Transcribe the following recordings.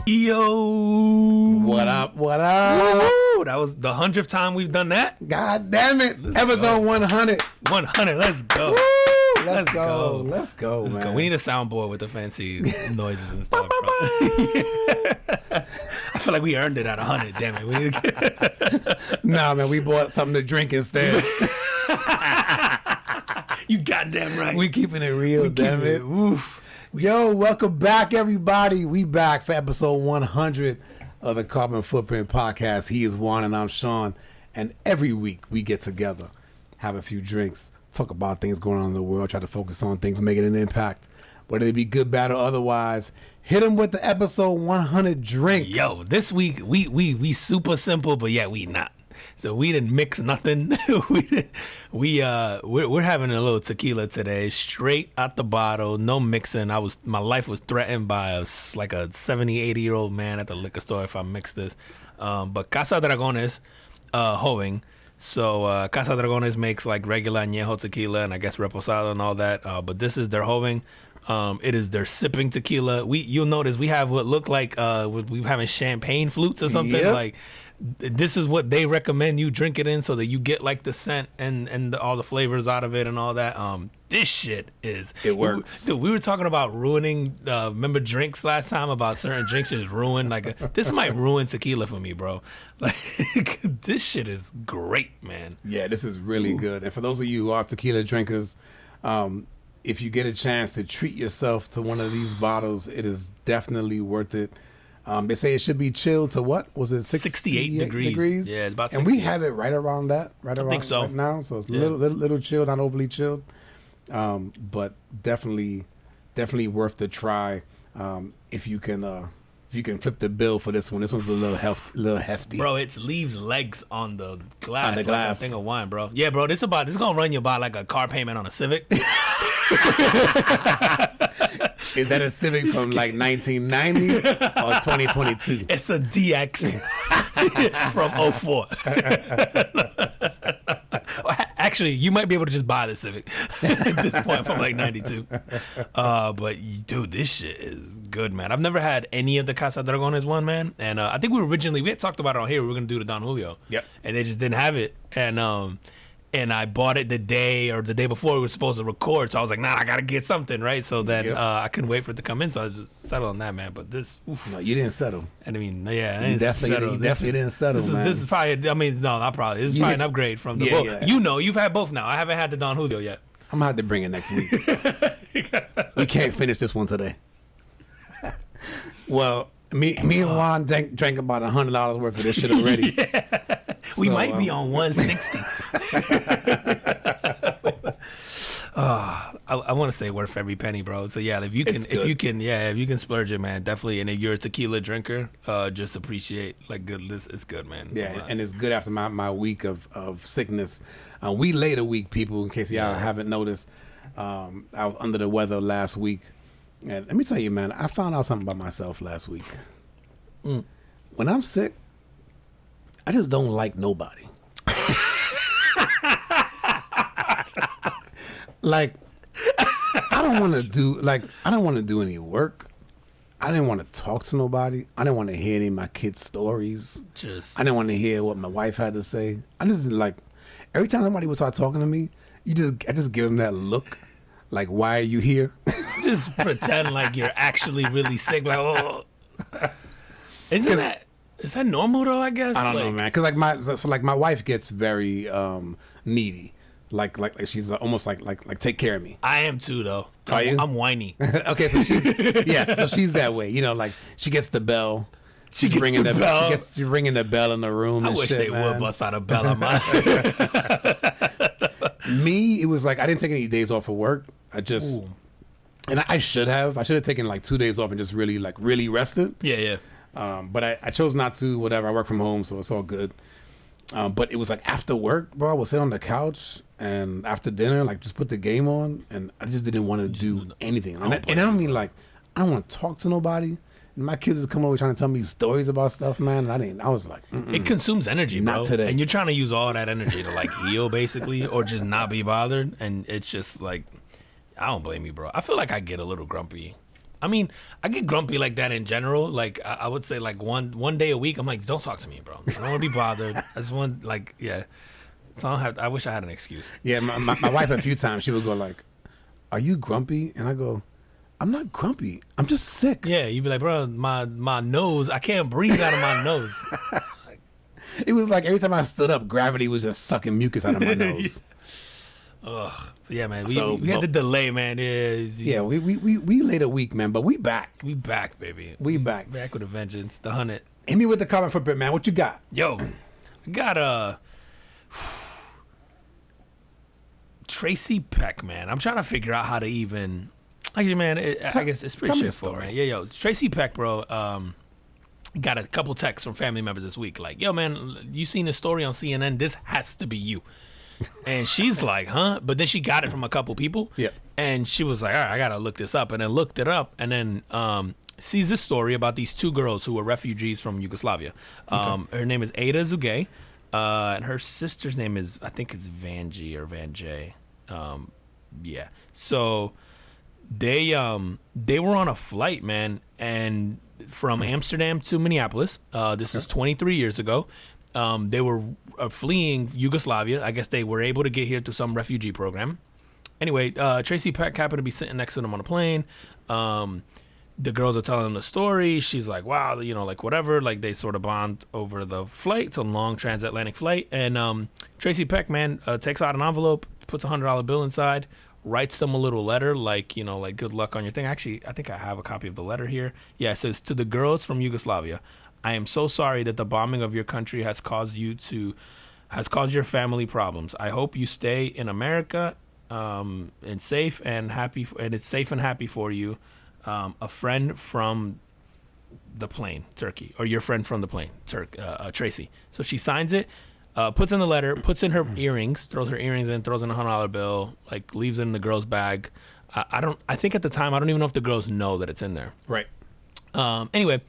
Yo, What up? What up? woo-hoo. That was the 100th time we've done that. God damn it! Episode go. 100. 100. Let's go. Woo! Let's go. Let's go, Let's man. go. We need a soundboard with the fancy noises and stuff, bro. I feel like we earned it at 100. Damn it. Nah, man, we bought something to drink instead. You goddamn right. We keeping it real, damn it. Oof. Yo, welcome back, everybody. We back for episode 100 of the Carbon Footprint Podcast. He is Juan and I'm Sean. And every week we get together, have a few drinks, talk about things going on in the world, try to focus on things making an impact, whether they be good, bad, or otherwise. Hit them with the episode 100 drink. Yo, this week we super simple, but yeah, we not. So we didn't mix nothing. We're having a little tequila today, straight out the bottle, no mixing. My life was threatened by a 70-80-year-old man at the liquor store if I mix this. But Casa Dragones, Joven. So Casa Dragones makes like regular añejo tequila and I guess reposado and all that. But this is their Joven. It is their sipping tequila. You'll notice we have what look like we having champagne flutes or something. Yep. Like this is what they recommend you drink it in so that you get like the scent and all the flavors out of it and all that. This shit is It works. Dude, we were talking about ruining. Remember drinks last time about certain drinks just ruin. This might ruin tequila for me, bro. Like this shit is great, man. Yeah, this is really good. And for those of you who are tequila drinkers, if you get a chance to treat yourself to one of these bottles, it is definitely worth it. They say it should be chilled to what? Was it 68 degrees? Yeah, it's about 68. And we have it right around that, I think so. right now. So it's little chilled, not overly chilled. But definitely worth the try. If you can flip the bill for this one. This one's a little hefty. Bro, it leaves legs on the glass. On the like glass. a thing of wine, bro. Yeah, bro, this gonna run you about like a car payment on a Civic. Is that a Civic from like 1990 or 2022? It's a DX from 04. Actually, you might be able to just buy the Civic at this point from like 92. But dude, this shit is good, man. I've never had any of the Casa Dragones one, man. And I think we had talked about it on here. We were gonna do the Don Julio. Yep. And they just didn't have it. And I bought it the day before we were supposed to record. So I was like, nah, I gotta get something, right? So then I couldn't wait for it to come in. So I just settled on that, man. But this, oof. No, you didn't settle. And I mean, yeah, You definitely didn't settle, man. This is probably. I mean, no, not probably. This is probably an upgrade from the both. Yeah. You know, you've had both now. I haven't had the Don Julio yet. I'm gonna have to bring it next week. We can't finish this one today. Well, me and Juan drank about $100 worth of this shit already. Yeah. We might be on 160. I want to say worth every penny, bro. So yeah, if you can splurge it, man, definitely. And if you're a tequila drinker, just appreciate this. It's good, man. Yeah, and it's good after my week of sickness. We late a week, people. In case y'all haven't noticed, I was under the weather last week, and let me tell you, man, I found out something about myself last week. When I'm sick, I just don't like nobody. Like, I don't want to do any work. I didn't want to talk to nobody. I didn't want to hear any of my kids' stories. I didn't want to hear what my wife had to say. I just like, every time somebody would start talking to me, I just give them that look. Like, why are you here? Just pretend like you're actually really sick. Like, oh. Is that normal though? I guess I don't know, man. Because my wife gets very needy. Like she's almost like take care of me. I am too, though. Are you? I'm whiny. Okay, so she's that way. You know, like she gets the bell. She's ringing the bell. She's ringing the bell in the room. I and wish shit, they man. would bust out a bell on mine. Me, it was like I didn't take any days off of work. And I should have. I should have taken like 2 days off and just really rested. Yeah. But I chose not to. Whatever. I work from home, so it's all good. But it was like after work, bro. I would sit on the couch and after dinner, like just put the game on, and I just didn't want to do anything. And I don't mean like I don't want to talk to nobody. And my kids would come over trying to tell me stories about stuff, man. And I was like, it consumes energy, bro. Not today. And you're trying to use all that energy to like heal, basically, or just not be bothered. And it's just like, I don't blame you, bro. I feel like I get a little grumpy I mean, I get grumpy like that in general. Like I would say like one day a week, I'm like, don't talk to me, bro. I don't want to be bothered. I just want like, yeah. So I wish I had an excuse. Yeah, my wife a few times she would go like, "Are you grumpy?" And I go, "I'm not grumpy. I'm just sick." Yeah, you'd be like, bro, my nose, I can't breathe out of my nose. It was like every time I stood up, gravity was just sucking mucus out of my nose. Ugh. Yeah, man. We had to delay, man. Yeah, we late a week, man, but we back. We back, baby. We back. Back with a vengeance. The 100. Hit me with the carbon footprint, man. What you got? Yo, I got Tracy Peck, man. I'm trying to figure out how to even. Actually, man, I guess it's pretty straightforward, man. Yeah, yo, Tracy Peck, bro. Got a couple texts from family members this week, like, "Yo, man, you seen this story on CNN? This has to be you." And she's like, "Huh?" But then she got it from a couple people. Yeah. And she was like, "All right, I gotta look this up." And then looked it up, and then sees this story about these two girls who were refugees from Yugoslavia. Her name is Ada Zugay. And her sister's name is, I think it's Vanjie or Vanjay. Yeah. So they were on a flight, man, and from Amsterdam to Minneapolis. This is 23 years ago. They were fleeing Yugoslavia. I guess they were able to get here through some refugee program. Anyway, Tracy Peck happened to be sitting next to them on a plane. The girls are telling them the story. She's like, wow, like whatever. Like they sort of bond over the flight. It's a long transatlantic flight. And Tracy Peck, man, takes out an envelope, puts a $100 bill inside, writes them a little letter, like, like good luck on your thing. Actually, I think I have a copy of the letter here. Yeah, it says, "To the girls from Yugoslavia, I am so sorry that the bombing of your country has caused your family problems. I hope you stay in America and safe and happy, and it's safe and happy for you. A friend from the plane, Turkey, or your friend from the plane, Tracy." So she signs it, puts in the letter, puts in her earrings, throws her earrings in, throws in a $100 bill, like leaves it in the girl's bag. I think at the time, I don't even know if the girls know that it's in there. Right. Anyway,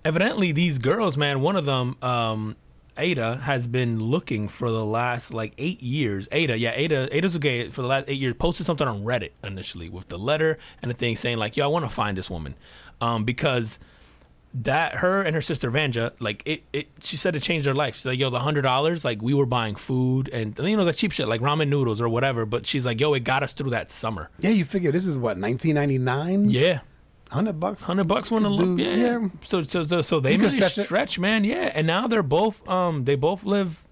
evidently these girls, man, one of them, Ada, has been looking for the last like 8 years. Ada's okay for the last 8 years. Posted something on Reddit initially with the letter and the thing saying like, "Yo, I want to find this woman," because that her and her sister Vanja, like she said it changed their life. She's like, "Yo, the $100, like we were buying food and like cheap shit like ramen noodles or whatever." But she's like, "Yo, it got us through that summer." Yeah, you figure this is what, 1999? Yeah. $100. $100 when to look, yeah. So they really stretch, man, yeah. And now they're both, they both live,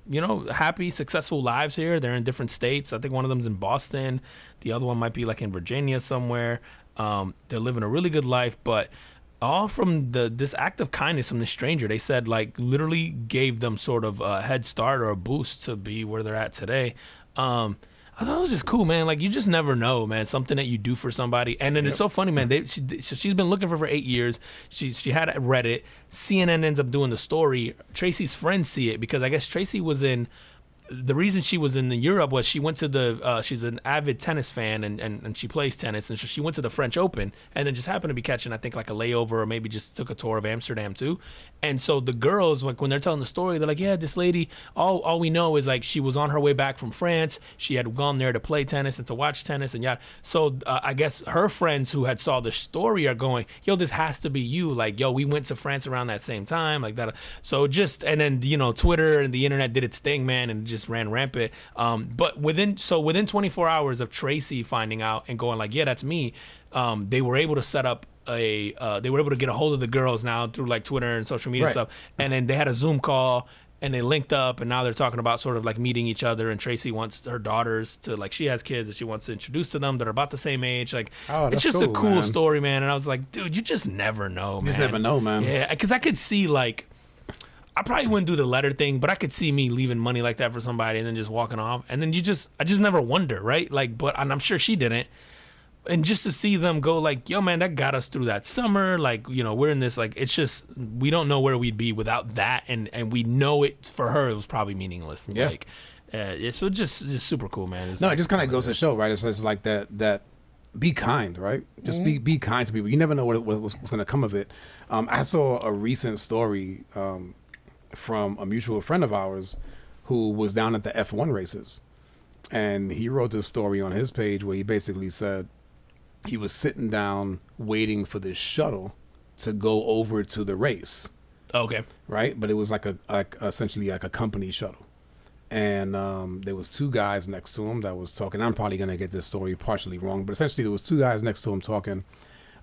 happy, successful lives here. They're in different states. I think one of them's in Boston. The other one might be like in Virginia somewhere. They're living a really good life, but all from this act of kindness from this stranger. They said like literally gave them sort of a head start or a boost to be where they're at today. I thought it was just cool, man. Like, you just never know, man. Something that you do for somebody. And then It's so funny, man. She's been looking for 8 years. She had Reddit. CNN ends up doing the story. Tracy's friends see it because I guess Tracy was in... The reason she was in Europe was she went to she's an avid tennis fan and she plays tennis, and so she went to the French Open and then just happened to be catching, I think, like a layover or maybe just took a tour of Amsterdam too. And so the girls, like when they're telling the story, they're like, "Yeah, this lady, all we know is like she was on her way back from France. She had gone there to play tennis and to watch tennis and yeah." So I guess her friends who had saw the story are going, "Yo, this has to be you. Like, yo, we went to France around that same time, like that." So and then Twitter and the internet did its thing, man, and just ran rampant. But within 24 hours of Tracy finding out and going like, "Yeah, that's me," they were able to set up they were able to get a hold of the girls now through like Twitter and social media and stuff. And then they had a Zoom call and they linked up, and now they're talking about sort of like meeting each other. And Tracy wants her daughters to, like, she has kids that she wants to introduce to them that are about the same age. Like, it's just cool, a cool story, man. And I was like, dude, you just never know, man. You just never know, man. Yeah, because I could see like, I probably wouldn't do the letter thing, but I could see me leaving money like that for somebody and then just walking off. And then I just never wonder, right? Like, and I'm sure she didn't. And just to see them go like, "Yo, man, that got us through that summer." Like, we're in this, like, it's just, we don't know where we'd be without that. And we know it, for her, it was probably meaningless. Yeah. Like, so just super cool, man. It just kind of goes to show, right? It's like that be kind, right? Just be kind to people. You never know what's going to come of it. I saw a recent story from a mutual friend of ours who was down at the F1 races. And he wrote this story on his page where he basically said, he was sitting down waiting for this shuttle to go over to the race, Okay. right? But it was like essentially like a company shuttle. And there was two guys next to him that was talking. I'm probably going to get this story partially wrong, but essentially there was two guys next to him talking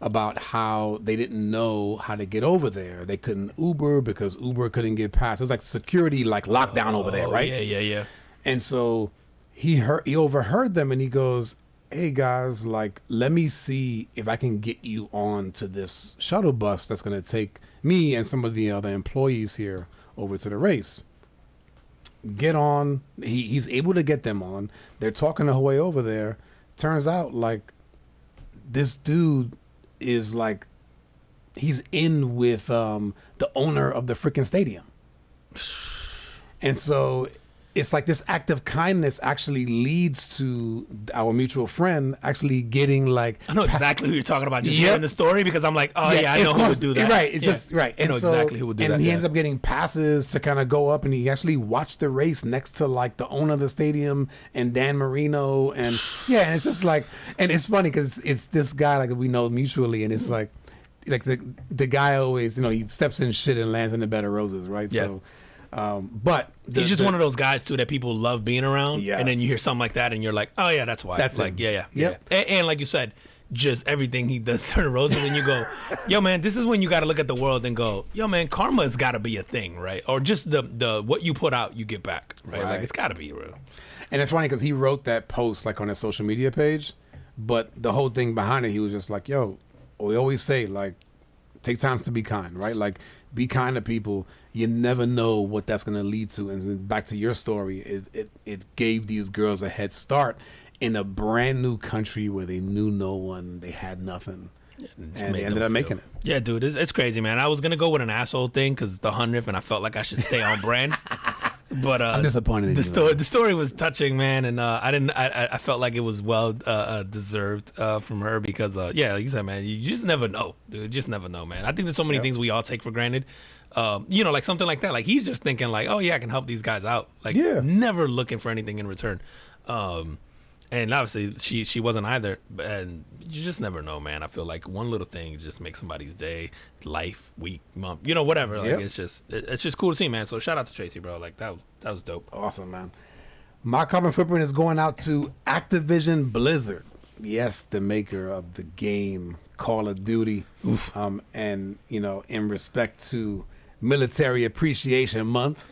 about how they didn't know how to get over there. They couldn't Uber because Uber couldn't get past. It was like security, like lockdown over there, right? Yeah. And so he overheard them, and he goes, "Hey guys, like, let me see if I can get you on to this shuttle bus that's going to take me and some of the other employees here over to the race." Get on. He's able to get them on. They're talking the whole way over there. Turns out, like, this dude is like, he's in with the owner of the freaking stadium. And so it's like this act of kindness actually leads to our mutual friend actually getting like, I know exactly who you're talking about. Just Yep. hearing the story, because I'm like, oh yeah, I know who would do that. Right. It's Yeah. just right. I know exactly who would do that. And he yeah. ends up getting passes to kind of go up, and he actually watched the race next to like the owner of the stadium and Dan Marino, and yeah, and it's just like, and it's funny because it's this guy like we know mutually, and it's like the guy always, you know, he steps in shit and lands in the bed of roses, right? Yeah. So, but He's just one of those guys too that people love being around, Yes. and then you hear something like that, and you're like, oh yeah, that's why. That's like, him. yeah. Yep. And like you said, just everything he does turn roses, and you go, yo man, this is when you got to look at the world and go, yo man, karma's got to be a thing, right? Or just the what you put out, you get back, right? Right. Like it's got to be real. And it's funny because he wrote that post like on his social media page, but the whole thing behind it, he was just like, yo, we always say, like, take time to be kind, right? Like, be kind to people. You never know what that's going to lead to. And back to your story, it gave these girls a head start in a brand new country where they knew no one, they had nothing, and they ended up making it. Yeah, dude, it's crazy, man. I was gonna go with an asshole thing because it's the 100th, and I felt like I should stay on brand. But I'm disappointed in The you, story, man. the story was touching, man, and I felt like it was well deserved from her because, yeah, like you said, man, you just never know, dude. You just never know, man. I think there's so many Yep. things we all take for granted. You know, like something like that. Like he's just thinking, like, oh yeah, I can help these guys out. Like, Yeah. never looking for anything in return. And obviously she wasn't either, and you just never know, man. I feel like one little thing just makes somebody's day, life, week, month, you know, whatever. Like Yep. it's just cool to see, man. So shout out to Tracy, bro. Like that was dope. Awesome, man. My carbon footprint is going out to Activision Blizzard. Yes, the maker of the game Call of Duty. And, you know, in respect to Military Appreciation Month,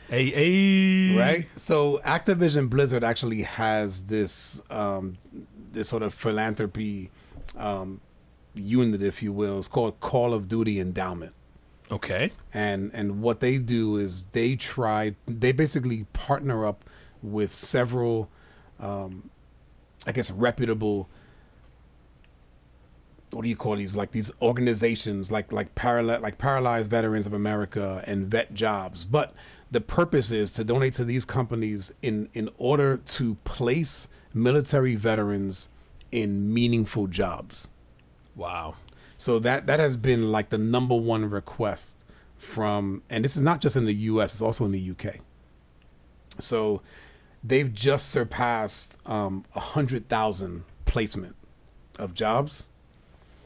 Hey. right? So Activision Blizzard actually has this this sort of philanthropy unit, if you will. It's called Call of Duty Endowment. Okay. And what they do is they basically partner up with several I guess reputable, what do you call these, like these organizations like Paralyzed Veterans of America and Vet Jobs. But the purpose is to donate to these companies in order to place military veterans in meaningful jobs. Wow. So that has been like the number one request from, and this is not just in the US, it's also in the UK. So they've just surpassed 100,000 placement of jobs.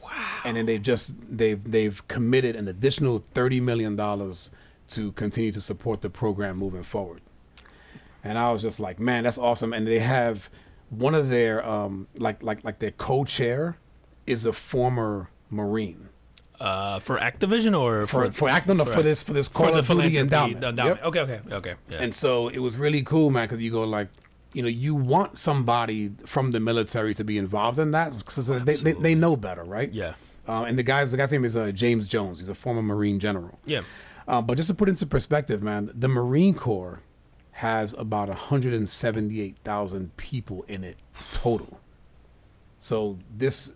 Wow. And then they've committed an additional $30 million to continue to support the program moving forward. And I was just like, man, that's awesome. And they have one of their like their co-chair is a former Marine. For Activision or For this Call of Duty endowment. Yep. Okay. Yeah. And so it was really cool, man, because you go like, you know, you want somebody from the military to be involved in that because they know better, right? Yeah. And the guy's name is James Jones. He's a former Marine general. Yeah. But just to put into perspective, man, the Marine Corps has about 178,000 people in it total. So this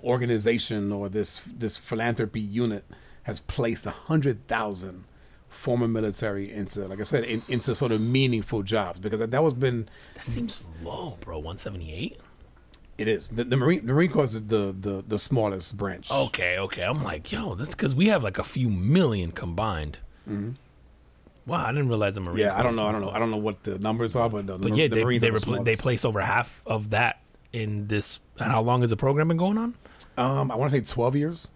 organization or this philanthropy unit has placed 100,000 former military into, like I said, into sort of meaningful jobs, because That seems low, bro. 178. it is the Marine Corps is the smallest branch. Okay. I'm like, yo, that's because we have like a few million combined. Mm-hmm. Wow, I didn't realize the Marine. Yeah, I don't know what the numbers are, but the But yeah, the Marines are the they smallest. place over half of that in this. And how long has the program been going on? I want to say 12 years.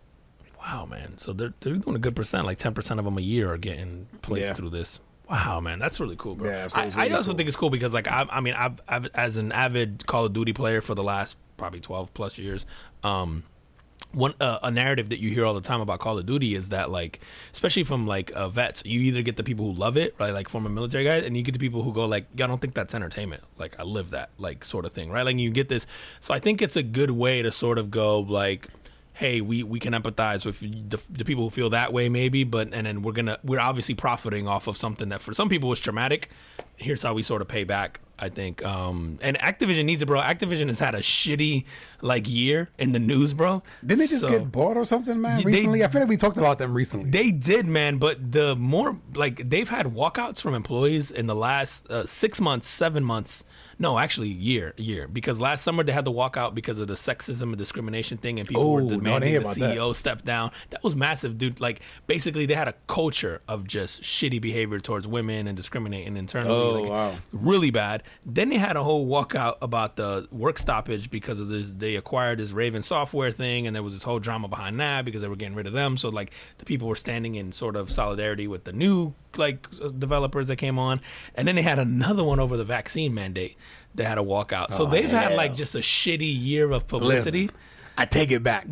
Wow, man. So they're doing a good percent. Like 10% of them a year are getting placed through this. Wow, man, that's really cool, bro. Yeah, so it's I really also cool. think it's cool because, like, I've as an avid Call of Duty player for the last probably 12 plus years, a narrative that you hear all the time about Call of Duty is that, like, especially from like vets, you either get the people who love it, right, like former military guys, and you get the people who go like, I don't think that's entertainment. Like, I live that, like, sort of thing, right? Like, you get this. So I think it's a good way to sort of go like, hey, we can empathize with the people who feel that way, maybe, but and then we're obviously profiting off of something that for some people was traumatic. Here's how we sort of pay back, I think. And Activision needs it, bro. Activision has had a shitty like year in the news, bro. Didn't they just get bought or something, man? Recently, I feel like we talked about them recently. They did, man. But the more like they've had walkouts from employees in the last 6 months, 7 months. No, actually, year. Because last summer they had to walk out because of the sexism and discrimination thing, and people were demanding the CEO step down. That was massive, dude. Like, basically, they had a culture of just shitty behavior towards women and discriminating internally. Wow. Really bad. Then they had a whole walkout about the work stoppage because of this. They acquired this Raven software thing, and there was this whole drama behind that because they were getting rid of them. So, like, the people were standing in sort of solidarity with the new like developers that came on, and then they had another one over the vaccine mandate. They had a walkout. So they've had like just a shitty year of publicity. Listen, I take it back.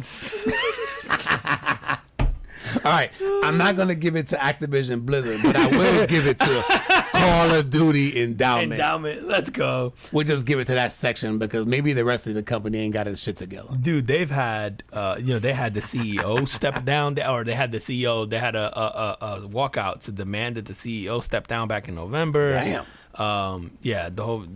All right, I'm not gonna give it to Activision Blizzard, but I will give it to Call of Duty Endowment. Let's go. We'll just give it to that section because maybe the rest of the company ain't got its shit together. Dude, they've had, they had the CEO step down, or they had the CEO. They had a walkout to demand that the CEO step down back in November. Damn. Yeah, the way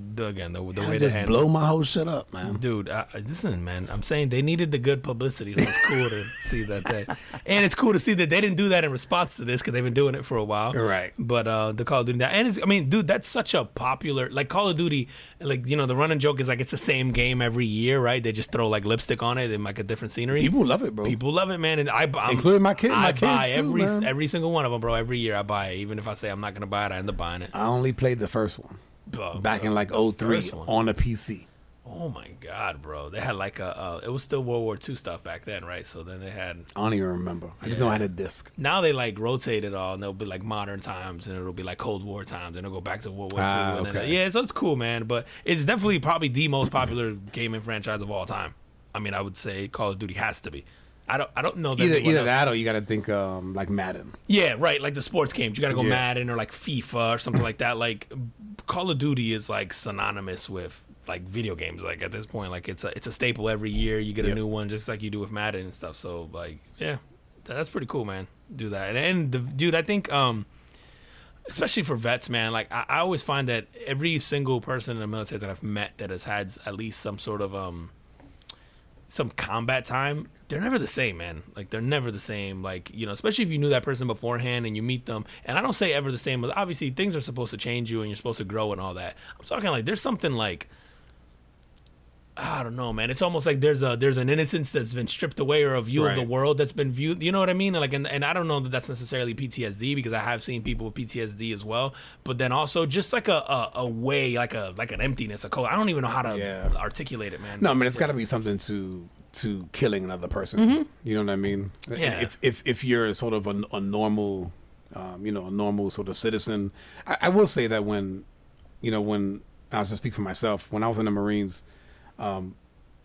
they just handled. blow my whole shit up, man. Dude, listen, man. I'm saying they needed the good publicity, so it's cool to see that. And it's cool to see that they didn't do that in response to this because they've been doing it for a while. Right. But the Call of Duty, and dude, that's such a popular, like, Call of Duty. Like, the running joke is like it's the same game every year, right? They just throw like lipstick on it and like a different scenery. People love it, bro. People love it, man. And including my kids. I kids buy too, every single one of them, bro. Every year I buy it, even if I say I'm not gonna buy it, I end up buying it. I only played the first one back in like 03 on a PC. Oh my god, bro! They had like it was still World War II stuff back then, right? So then they had. I don't even remember. I just know I had a disc. Now they like rotate it all, and they'll be like modern times, and it'll be like Cold War times, and it'll go back to World War II. And okay. then, so it's cool, man. But it's definitely probably the most popular gaming franchise of all time. I mean, I would say Call of Duty has to be. I don't know that either that or you got to think like Madden. Yeah, right. Like the sports games, you got to go Madden or like FIFA or something like that. Like Call of Duty is like synonymous with like video games. Like at this point, like it's a staple every year. You get a new one just like you do with Madden and stuff. So like, yeah, that's pretty cool, man. Do that. And dude, I think especially for vets, man, like I always find that every single person in the military that I've met that has had at least some sort of some combat time, they're never the same, man. Like, they're never the same. Like, especially if you knew that person beforehand and you meet them. And I don't say ever the same, but obviously things are supposed to change you and you're supposed to grow and all that. I'm talking like there's something like, I don't know, man. It's almost like there's an innocence that's been stripped away, or a view of the world that's been viewed. You know what I mean? Like, and I don't know that that's necessarily PTSD, because I have seen people with PTSD as well. But then also just like a way, like an emptiness, a cold. I don't even know how to articulate it, man. No, I mean, it's got to be something to killing another person. Mm-hmm. You know what I mean? Yeah. If you're sort of a normal, a normal sort of citizen, I will say that when I was just speak for myself, when I was in the Marines.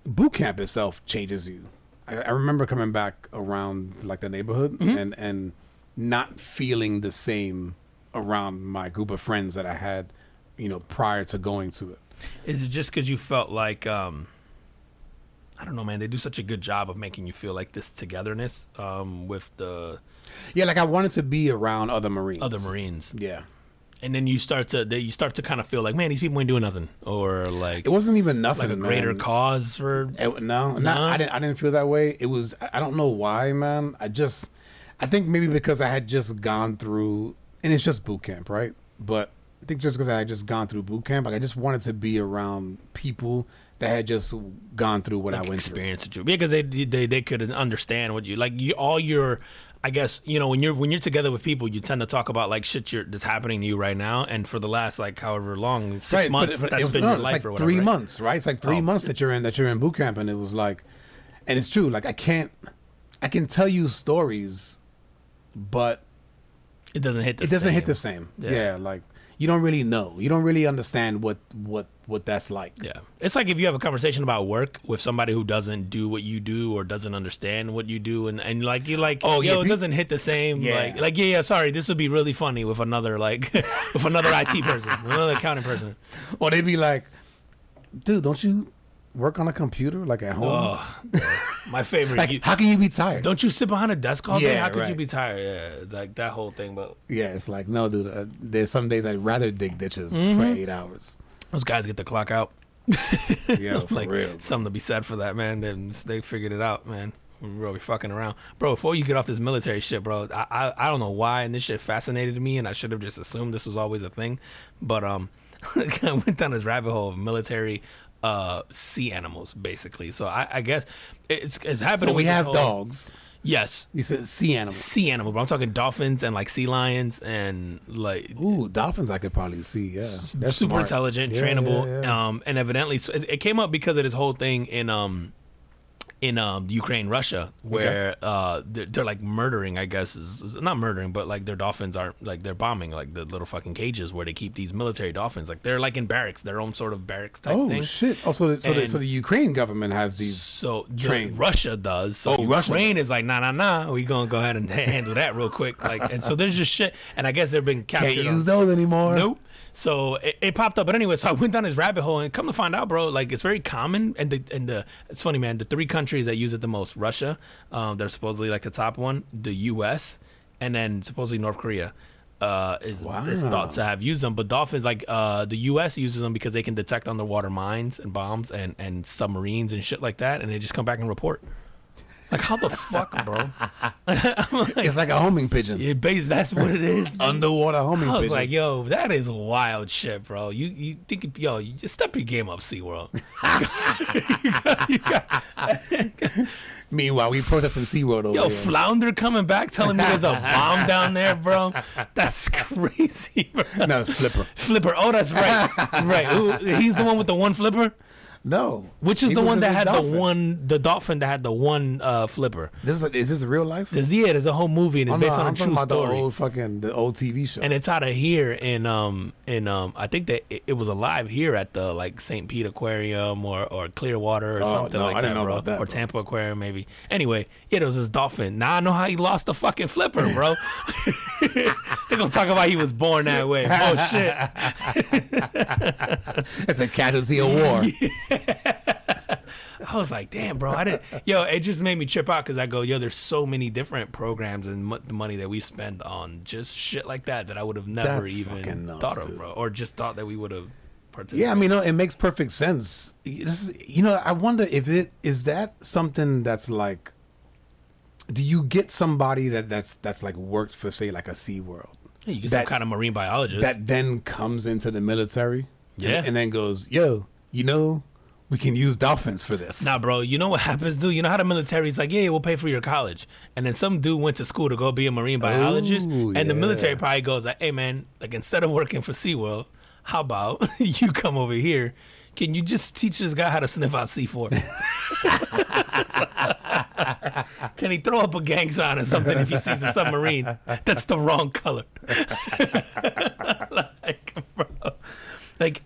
Boot camp itself changes you. I remember coming back around like the neighborhood and not feeling the same around my group of friends that I had, prior to going to it. Is it just because you felt like, I don't know, man, they do such a good job of making you feel like this togetherness with the... Yeah, like I wanted to be around other Marines. Yeah. And then you start to kind of feel like, man, these people ain't doing nothing, or like it wasn't even nothing. Like a greater cause for no. I didn't feel that way. It was, I don't know why, man. I think maybe because I had just gone through, and it's just boot camp, right? But I think just because I had just gone through boot camp, like I just wanted to be around people that had just gone through what I went through. Experience it, because they could understand what you like. All your I guess, you know, when you're together with people, you tend to talk about like shit that's happening to you right now, and for the last like however long, 6 months, that's been your life like or whatever. 3 right? months, right? It's like 3 months that you're in boot camp, and it was like, and it's true. Like I can tell you stories, but It doesn't hit the it same. doesn't hit the same. Yeah. Yeah, like you don't really know. You don't really understand what that's like. Yeah. It's like if you have a conversation about work with somebody who doesn't do what you do or doesn't understand what you do, and like you're like, Oh, yeah, it doesn't hit the same. Yeah. Like yeah, sorry, this would be really funny with another like with another IT person, another accounting person. Or they'd be like, dude, don't you work on a computer like at home? Oh, my favorite. Like, how can you be tired? Don't you sit behind a desk all day? Yeah, How could you right. be tired? Yeah, it's like that whole thing. But Yeah, it's like, no, dude, there's some days I'd rather dig ditches for 8 hours. those guys get the clock out. Yeah, for Like real. something to be said for that, man. They figured it out, man. We're fucking around, bro. Before you get off this military shit, bro, I don't know why, and this shit fascinated me, and I should have just assumed this was always a thing, but I went down this rabbit hole of military sea animals, basically. So I guess it's happening. So we with this have whole- dogs. Yes, You said sea animals. sea animal, bro. I'm talking dolphins and like sea lions and like Ooh, dolphins I could probably see. Yeah, that's super smart. intelligent, Yeah, trainable. yeah, yeah. And evidently it came up because of this whole thing in Ukraine, Russia, where they're like murdering, I guess, is not murdering, but like their dolphins aren't like they're bombing like the little fucking cages where they keep these military dolphins. Like they're like in barracks, their own sort of barracks type Oh thing. shit! Oh, so the Ukraine government has these. So trained. Russia does. So Oh, Russia Ukraine is like, nah. We gonna go ahead and handle that real quick. Like, and so there's just shit. And I guess they've been captured. Can't on- use those anymore. Nope. So it popped up, but anyway, so I went down this rabbit hole and come to find out, bro, like it's very common, and it's funny, man. The 3 countries that use it the most: Russia, they're supposedly like the top one, the U.S., and then supposedly North Korea is thought to have used them. But dolphins, like the U.S. uses them because they can detect underwater mines and bombs and submarines and shit like that, and they just come back and report. Like, how the fuck, bro? It's like a homing pigeon. That's what it is. Underwater homing I was pigeon. like, yo, that is wild shit, bro. You think, yo, you just step your game up, SeaWorld. Meanwhile, we protesting SeaWorld over Yo, here. Flounder coming back telling me there's a bomb down there, bro. That's crazy, bro. No, it's Flipper. Flipper. Oh, that's right. Right. Ooh, he's the one with the one flipper? No. Which is He the was one a that had dolphin. the dolphin that had the one flipper. Is this real life? There's a whole movie and it's Oh, based no, on a I'm talking true about story. the old TV show. And it's out of here in I think that it was alive here at the like St. Pete Aquarium or Clearwater or something no, like I didn't that, know bro. about that, Or bro. Tampa Aquarium maybe. Anyway, yeah, there was this dolphin. Now I know how he lost the fucking flipper, bro. They're gonna talk about he was born that way. Bullshit. It's a casualty of war. I was like, damn, bro. I didn't. Yo, it just made me trip out because I go, yo, there's so many different programs and the money that we spend on just shit like that I would have never That's fucking even nuts, thought of, dude. bro, or just thought that we would have participated. Yeah, I mean, no, it makes perfect sense. I wonder if is that something that's like, do you get somebody that's like worked for, say, like a SeaWorld Yeah, you get some kind of marine biologist. that then comes into the military, Yeah. and then goes, yo, we can use dolphins for this. Nah, bro, you know what happens, dude? You know how the military's like, yeah, we'll pay for your college. And then some dude went to school to go be a marine biologist. Ooh, and the yeah. military probably goes like, hey, man, like instead of working for SeaWorld, how about you come over here? Can you just teach this guy how to sniff out C4? Can he throw up a gang sign or something if he sees a submarine that's the wrong color? Like, bro. Like,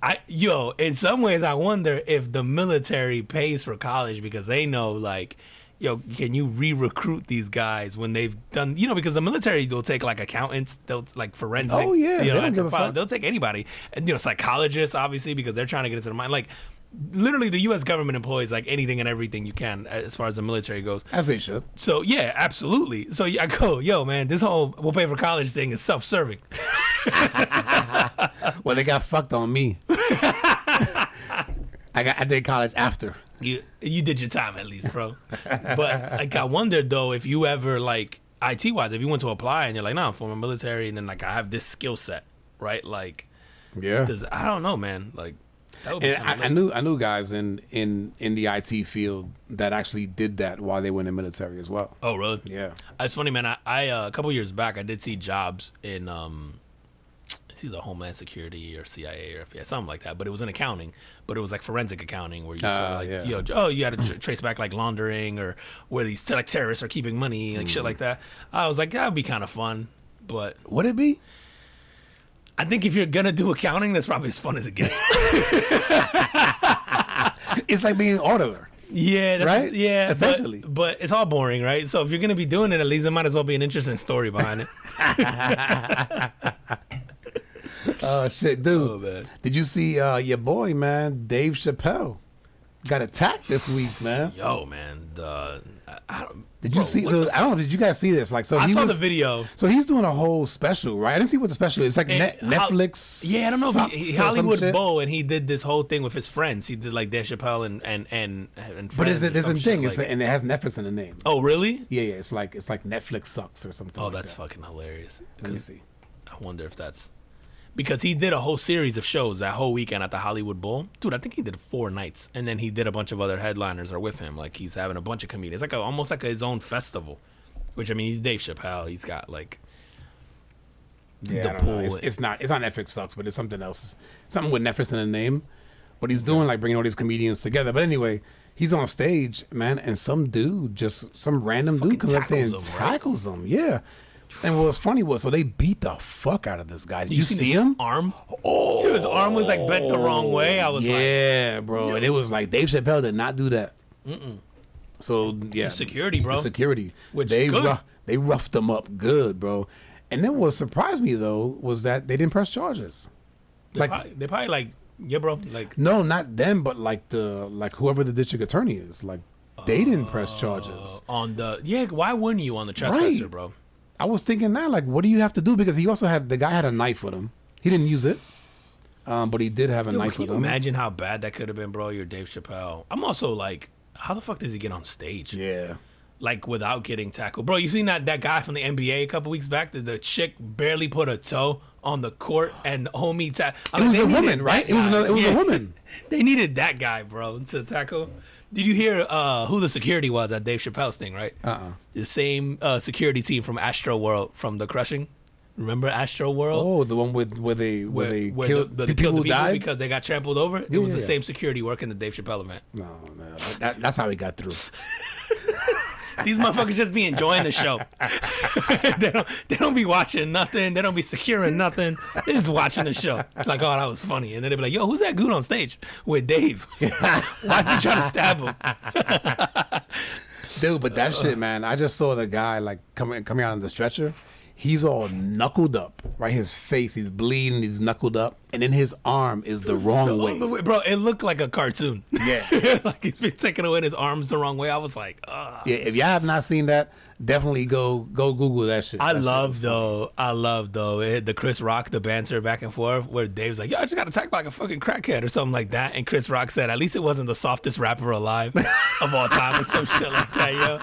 in some ways, I wonder if the military pays for college because they know, like, yo, can you re-recruit these guys when they've done, because the military will take, like, accountants, they'll, like, forensic. Oh, yeah, they don't give a fuck. They'll take anybody. And, psychologists, obviously, because they're trying to get into the mind. Like, literally, the U.S. government employs, like, anything and everything you can as far as the military goes. As they should. So, yeah, absolutely. So, I go, yo, man, this whole we'll pay for college thing is self-serving. Well, they got fucked on me. I did college after. You did your time at least, bro. But like I wondered though if you ever like IT wise, if you went to apply and you're like, no, I'm from a military and then like I have this skill set, right? Like Yeah. I don't know, man. Like That would be And kinda lit. I knew guys in the IT field that actually did that while they were in the military as well. Oh, really? Yeah. It's funny, man. I a couple years back, I did see jobs in it's either Homeland Security or CIA or FBI, something like that. But it was in accounting. But it was like forensic accounting, where you sort of like, yeah. you know, you had to trace back like laundering or where these like terrorists are keeping money, like shit like that. I was like, that'd be kind of fun. But Would it be? I think if you're gonna do accounting, that's probably as fun as it gets. It's like being an auditor. Yeah, that's, Right? Yeah, Essentially. but it's all boring, right? So if you're gonna be doing it, at least there might as well be an interesting story behind it. Oh shit, dude! Oh, man. Did you see your boy, man, Dave Chappelle? Got attacked this week, man. Yo, man, I don't. Did you see? what So, I don't know. Did you guys see this? Like, so I he saw was, the video. So he's doing a whole special, right? I didn't see what the special is. It's like Netflix. Yeah, I don't know. Sucks He or some Hollywood shit. Bowl, and he did this whole thing with his friends. He did like Dave Chappelle and But friends or there's some a shit thing, like- and it has Netflix in the name. oh, really? Yeah, it's like Netflix sucks or something. Oh, like that's that. fucking hilarious. Let me 'Cause see. I wonder if that's because he did a whole series of shows that whole weekend at the Hollywood Bowl. Dude, I think he did 4 nights, and then he did a bunch of other headliners are with him. Like he's having a bunch of comedians, like almost like his own festival. Which I mean, he's Dave Chappelle. He's got like Yeah, the I don't know. pool. It's not Netflix sucks, but it's something else. Something with Netflix in the name. But he's doing like bringing all these comedians together. But anyway, he's on stage, man, and some random dude comes up there and tackles him, right? tackles him. Yeah. And what's funny was, so they beat the fuck out of this guy. Did you seen see his him? arm? Oh, his arm was like bent the wrong way. I was like, Yeah, bro. And it was like Dave Chappelle did not do that. So yeah, security, bro. The security. Which they good. they roughed them up good, bro. And then what surprised me though was that they didn't press charges. They probably like, yeah, bro. Like, No, not them, but like whoever the district attorney is. Like they didn't press charges. on the why wouldn't you on the trespasser, Right. bro? I was thinking that, like, what do you have to do? Because he also the guy had a knife with him. He didn't use it, but he did have a Yo, knife can with you him. imagine how bad that could have been, bro? You're Dave Chappelle. I'm also like, how the fuck does he get on stage? Yeah. Like without getting tackled, bro. You seen that guy from the NBA a couple weeks back? The chick barely put a toe on the court, and the homie It was a woman, right? It was a woman. They needed that guy, bro, to tackle. Did you hear who the security was at Dave Chappelle's thing, right? The same security team from Astro World, from The Crushing. Remember Astro World? Oh, the one where they killed they the people who died? because they got trampled over. It was the yeah. same security working the Dave Chappelle event. No, that's how he got through. These motherfuckers just be enjoying the show. they don't be watching nothing. They don't be securing nothing. They're just watching the show. Like, oh, that was funny. And then they be like, yo, who's that dude on stage with Dave? Why's he trying to stab him? Dude, but that shit, man, I just saw the guy like coming out on the stretcher. He's all knuckled up, right? His face, he's bleeding, he's knuckled up, and then his arm is the wrong way. Bro, it looked like a cartoon. Yeah. Like he's been taking away and his arms the wrong way. I was like, ah. Yeah, if y'all have not seen that, definitely go Google that shit. I That shit love was though the Chris Rock, the banter back and forth where Dave's like, yo, I just got attacked by like a fucking crackhead or something like that. And Chris Rock said, at least it wasn't the softest rapper alive of all time or some shit like that, yo.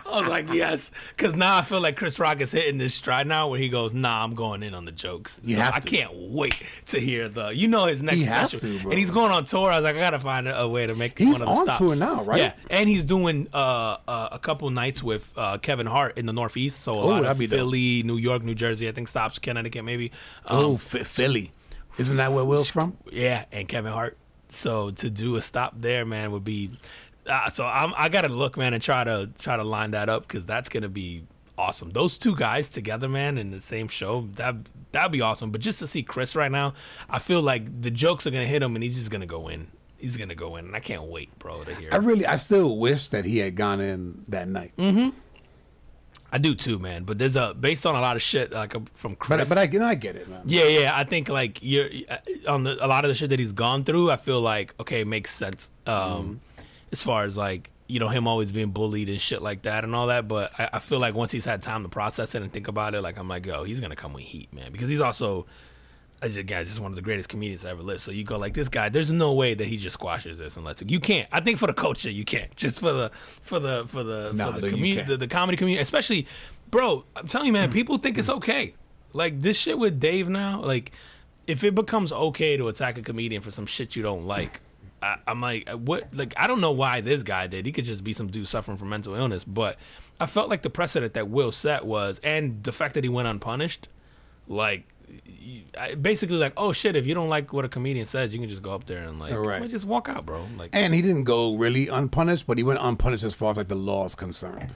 I was like, yes. Because now I feel like Chris Rock is hitting this stride now where he goes, nah, I'm going in on the jokes. You So have I to. can't wait to hear his next He has special. to, bro. And he's going on tour. I was like, I got to find a way to make He's one of the on stops. tour now, right? Yeah. And he's doing a couple nights with Kevin Hart in the Northeast. So a Oh, lot that'd of be dope. Philly, New York, New Jersey, I think stops, Connecticut maybe. Um, Philly. Isn't that where Will's from? Yeah, and Kevin Hart. So to do a stop there, man, would be. So I gotta look, man, and try to line that up because that's gonna be awesome. Those two guys together, man, in the same show, that'd be awesome. But just to see Chris right now, I feel like the jokes are gonna hit him, and he's just gonna go in. He's gonna go in, and I can't wait, bro, to hear. I still wish that he had gone in that night. I do too, man. But there's based on a lot of shit like from Chris. But I get it, man. Yeah. I think like you're on a lot of the shit that he's gone through. I feel like okay, it makes sense. As far as like him always being bullied and shit like that and all that. But I feel like once he's had time to process it and think about it, like I'm like, yo, he's gonna come with heat, man, because he's also just one of the greatest comedians I ever lived. So you go like this guy. There's no way that he just squashes this and lets it. You can't. I think for the culture, you can't. Just for the community, the comedy community, especially, bro. I'm telling you, man. People think it's okay. Like this shit with Dave now, like if it becomes okay to attack a comedian for some shit you don't like, I'm like, what? Like, I don't know why this guy did. He could just be some dude suffering from mental illness. But I felt like the precedent that Will set was, and the fact that he went unpunished, like, basically like, oh shit, if you don't like what a comedian says, you can just go up there and like, just walk out, bro. Like, and he didn't go really unpunished, but he went unpunished as far as like the law is concerned.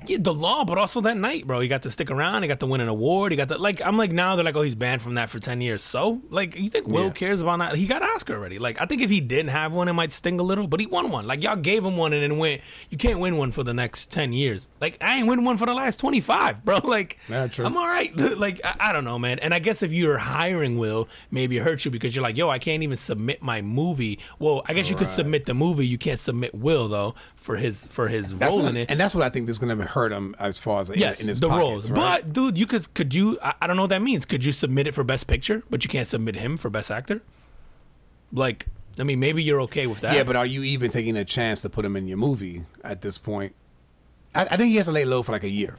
Yeah, the law, but also that night, bro. He got to stick around. He got to win an award. He got to, like, I'm like, now they're like, oh, he's banned from that for 10 years. So, like, you think Will cares about that? He got an Oscar already. Like, I think if he didn't have one, it might sting a little, but he won one. Like, y'all gave him one and then went, you can't win one for the next 10 years. Like, I ain't win one for the last 25, bro. Like, true. I'm all right. Like, I don't know, man. And I guess if you're hiring Will, maybe it hurts you because you're like, yo, I can't even submit my movie. Well, I guess you could submit the movie. You can't submit Will, though, for his role in it. And that's what I think is going to hurt him as far as in his the pockets, roles. right? But dude, you could you? I don't know what that means. Could you submit it for Best Picture, but you can't submit him for Best Actor? Like, I mean, maybe you're okay with that. Yeah, but are you even taking a chance to put him in your movie at this point? I think he has to lay low for like a year.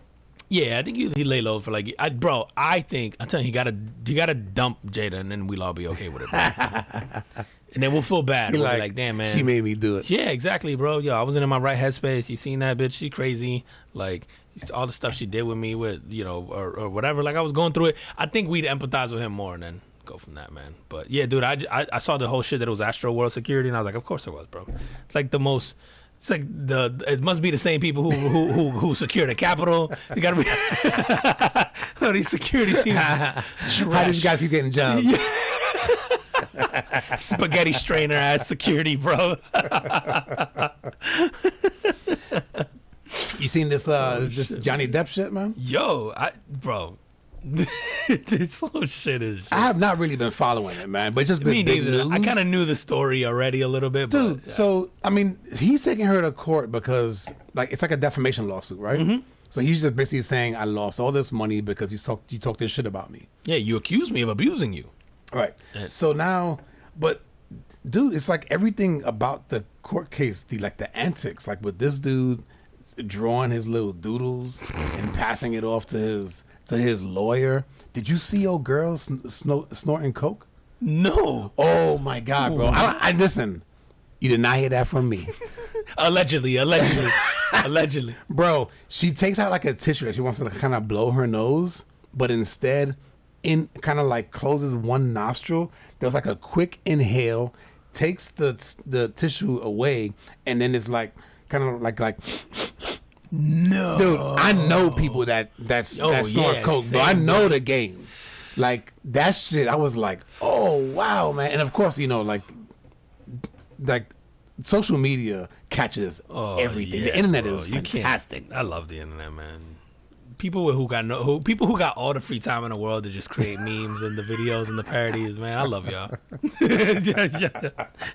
Yeah, I think he lay low for like, bro. I think I'm telling you, he gotta dump Jada, and then we'll all be okay with it, bro. And then we'll feel bad. We'll be like, damn, man. She made me do it. Yeah, exactly, bro. Yo, I wasn't in my right headspace. You seen that bitch? She crazy. Like, all the stuff she did with me with, you know, or whatever. Like, I was going through it. I think we'd empathize with him more and then go from that, man. But, yeah, dude, I saw the whole shit that it was Astro World Security, and I was like, of course it was, bro. It's like the most... It's like it must be the same people who secure the Capitol. You gotta be... No, these security teams How these guys keep getting jobs? Yeah. Spaghetti strainer ass security, bro. You seen this this Johnny Depp shit, man? Yo, bro. This whole shit is just... I have not really been following it, man, but it's just been Me big neither. news. I kind of knew the story already a little bit, Dude, but, yeah. so I mean, he's taking her to court because like it's like a defamation lawsuit, right? Mm-hmm. So he's just basically saying I lost all this money because you talked this shit about me. Yeah, you accused me of abusing you. Right. So now, but dude, it's like everything about the court case, the antics, like with this dude drawing his little doodles and passing it off to his lawyer. Did you see old girl snorting coke? No. Oh my God, bro! I listen. You did not hear that from me. Allegedly, Bro. She takes out like a tissue that she wants to kind of blow her nose, but instead, in kind of like closes one nostril. There's like a quick inhale, takes the tissue away, and then it's like kind of like. No, dude, I know people that snort coke, but I know the game. Like that shit, I was like, oh wow, man. And of course, you know, like social media catches everything. Yeah, the internet bro. is fantastic. I love the internet, man. People who got all the free time in the world to just create memes and the videos and the parodies, man. I love y'all.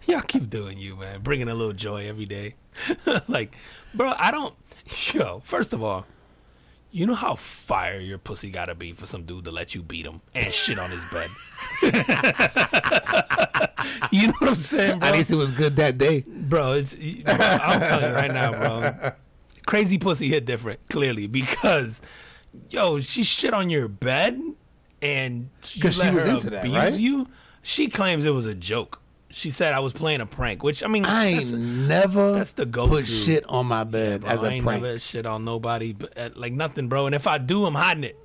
Y'all keep doing you, man. Bringing a little joy every day. Like, bro, Yo, first of all, you know how fire your pussy gotta be for some dude to let you beat him and shit on his bed? You know what I'm saying, bro? At least it was good that day. Bro, I'm telling you right now, bro. Crazy pussy hit different, clearly, because, yo, she shit on your bed and you let she was her into that, abuse right? you. She claims it was a joke. She said I was playing a prank, which, I mean, I ain't never that's the go-to. put shit on my bed Bro, as a I ain't prank. never shit on nobody, but, like nothing, bro. And if I do, I'm hiding it.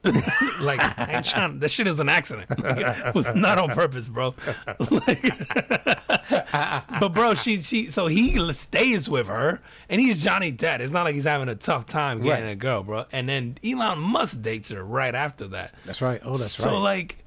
Like, I ain't trying. That shit is an accident. Like, it was not on purpose, bro. But bro, so he stays with her, and he's Johnny Depp. It's not like he's having a tough time getting a girl, bro. And then Elon Musk dates her right after that. That's right. Oh, that's right. So like.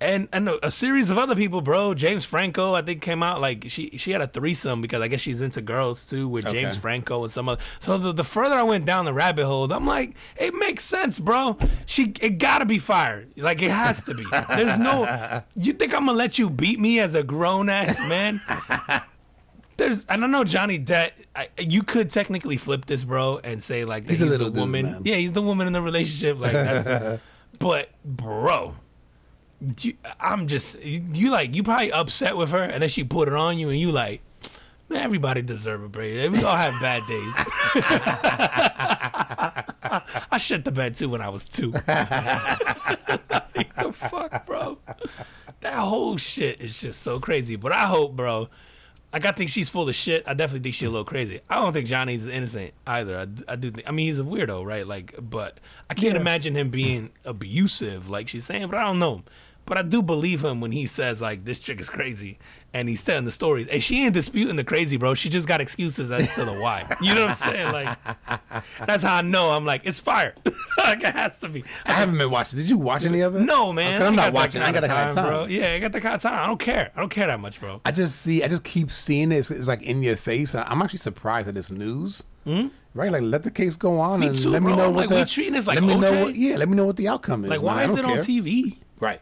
And a series of other people, bro. James Franco, I think, came out. Like, she had a threesome because I guess she's into girls, too, with James Franco and some other. So the further I went down the rabbit hole, I'm like, it makes sense, bro. It got to be fired. Like, it has to be. There's no... You think I'm going to let you beat me as a grown-ass man? I don't know, Johnny Depp. You could technically flip this, bro, and say, like, that he's the woman. Dude, man. Yeah, he's the woman in the relationship. Like, that's... But, bro... I'm just you probably upset with her and then she put it on you and you like, man, everybody deserve a break. We all have bad days. I shit the bed too when I was 2. Like, the fuck, bro? That whole shit is just so crazy. But I hope, bro. Like, I think she's full of shit. I definitely think she's a little crazy. I don't think Johnny's innocent either. I do think. I mean, he's a weirdo, right? Like, but I can't imagine him being abusive, like she's saying. But I don't know. But I do believe him when he says, like, this chick is crazy. And he's telling the stories. And she ain't disputing the crazy, bro. She just got excuses as to the why. You know what I'm saying? Like, that's how I know. I'm like, it's fire. Like, it has to be. I haven't been watching. Did you watch any of it? No, man. I'm not watching. I got that kind of time, bro. Yeah, I got that kind of time. I don't care. I don't care that much, bro. I just keep seeing it. It's like in your face. I'm actually surprised that it's news. Right? Like, let the case go on and too, let me bro. know I'm what like, the. we treating this like, let me know okay. what. Yeah, let me know what the outcome is. Like, why man. is it on TV? Right.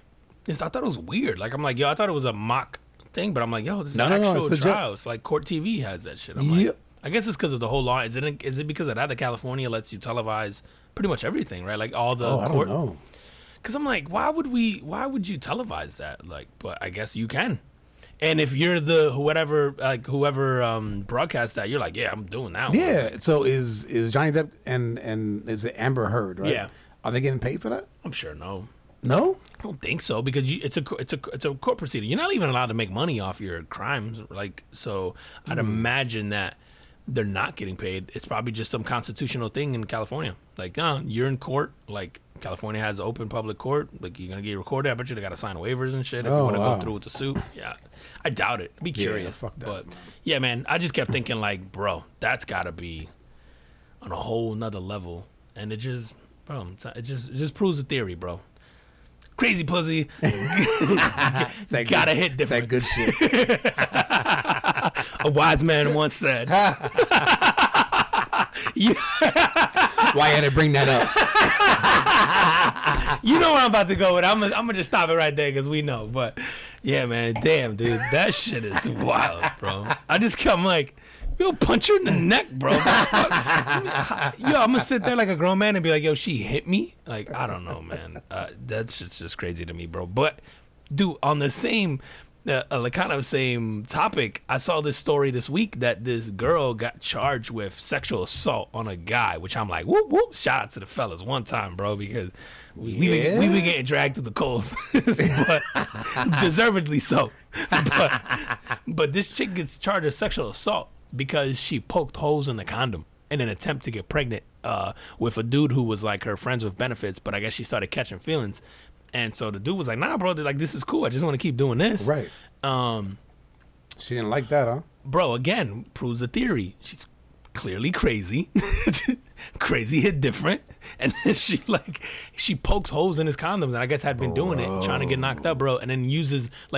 I thought it was weird. Like, I'm like, yo, I thought it was a mock thing, but I'm like, yo, this is No, actual it's a trial. It's like Court TV has that shit. I'm like, I guess it's because of the whole law. Is it because of that California lets you televise pretty much everything, right? Like all the court. I don't know. Because I'm like, why would you televise that? Like, but I guess you can. And if you're whoever broadcasts that, you're like, yeah, I'm doing that one. Yeah. So is Johnny Depp and is it Amber Heard, right? Yeah. Are they getting paid for that? I'm sure no. No? I don't think so because it's a court proceeding. You're not even allowed to make money off your crimes, like so. I'd imagine that they're not getting paid. It's probably just some constitutional thing in California. Like, you're in court. Like, California has open public court. Like, you're gonna get recorded. I bet you they gotta sign waivers and shit if you want to go through with the suit. Yeah, I doubt it. I'd be curious. Yeah, fuck that, but man. yeah, man, I just kept thinking like, bro, that's gotta be on a whole nother level, and it just it proves the theory, bro. Crazy pussy. Gotta hit different. That good shit. A wise man once said. Why had to bring that up? You know where I'm about to go with. I'm gonna just stop it right there because we know. But yeah, man, damn, dude, that shit is wild, bro. I'm like, yo, punch her in the neck, bro. Yo, I'm gonna sit there like a grown man and be like, yo, she hit me. Like, I don't know, man. That's just crazy to me, bro. But dude, on the same. Kind of same topic, I saw this story this week that this girl got charged with sexual assault on a guy, which I'm like, whoop, whoop, shout out to the fellas one time, bro, because we been getting dragged to the coals, but deservedly so. But this chick gets charged with sexual assault because she poked holes in the condom in an attempt to get pregnant with a dude who was like her friends with benefits, but I guess she started catching feelings. And so the dude was like, nah, bro, like, this is cool. I just want to keep doing this. Right. She didn't like that, huh? Bro, again, proves the theory. She's clearly crazy. Crazy hit different. And then she pokes holes in his condoms and I guess had been doing it, trying to get knocked up, bro. And then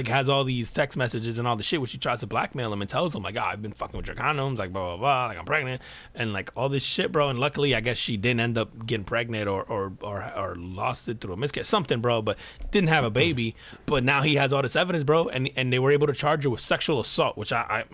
has all these text messages and all the shit where she tries to blackmail him and tells him, like, I've been fucking with your condoms, like, blah, blah, blah, like, I'm pregnant. And, like, all this shit, bro. And luckily, I guess she didn't end up getting pregnant or lost it through a miscarriage. Something, bro, but didn't have a baby. But now he has all this evidence, bro. And they were able to charge her with sexual assault, which I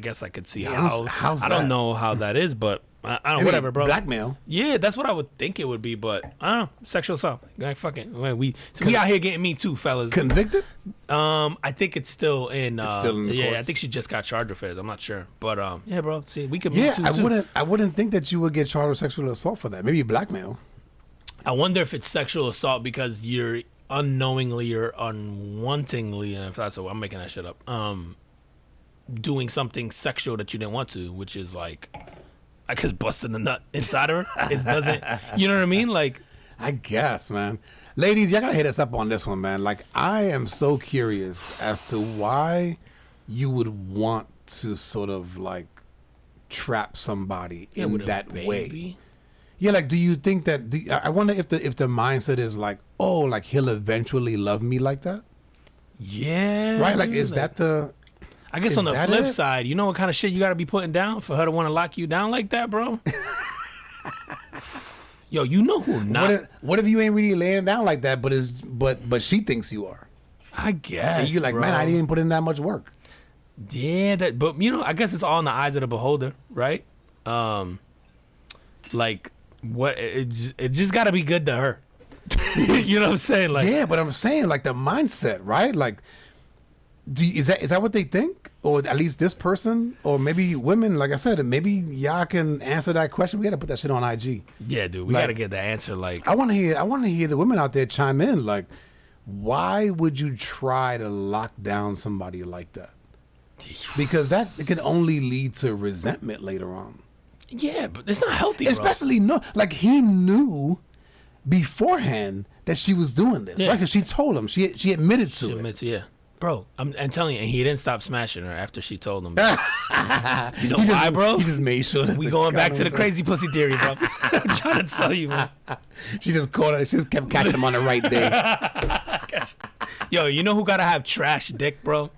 guess I could see how's I don't know how that is, but I don't know, whatever, bro. Blackmail. Yeah, that's what I would think it would be, but I don't know. Sexual assault. Like, fucking. We out here getting me too, fellas. Convicted? I think it's still in. It's still in the courts. I think she just got charged with it. I'm not sure, but yeah, bro. See, we could. Yeah, I wouldn't think that you would get charged with sexual assault for that. Maybe blackmail. I wonder if it's sexual assault because you're unknowingly or unwantingly, and if that's I'm making that shit up. Doing something sexual that you didn't want to, which is like, I guess busting the nut inside her. It doesn't. You know what I mean? Like, I guess, man. Ladies, y'all gotta hit us up on this one, man. Like, I am so curious as to why you would want to sort of like trap somebody in that way. Yeah, like, do you think that? I wonder if the mindset is like, oh, like he'll eventually love me like that. Yeah. Right. Like, is that the? I guess on the flip side, you know what kind of shit you got to be putting down for her to want to lock you down like that, bro? Yo, you know who not? What if you ain't really laying down like that, but she thinks you are? I guess. And you're like, bro. Man, I didn't even put in that much work. Yeah, but you know, I guess it's all in the eyes of the beholder, right? Like, what? It just got to be good to her. You know what I'm saying? Like, yeah, but I'm saying like the mindset, right? Like. Is that what they think, or at least this person, or maybe women? Like I said, maybe y'all can answer that question. We gotta put that shit on IG. Yeah, dude, we gotta get the answer. Like, I want to hear the women out there chime in. Like, why would you try to lock down somebody like that? Because that it can only lead to resentment later on. Yeah, but it's not healthy, bro. Especially like he knew beforehand that she was doing this, right? Because she told him, she admitted to it. Yeah. Bro, I'm telling you, and he didn't stop smashing her after she told him. You know why, bro? He just made sure that we going back to the crazy pussy theory, bro. I'm trying to tell you, man. She just caught her. She just kept catching him on the right day. Yo, you know who gotta have trash dick, bro?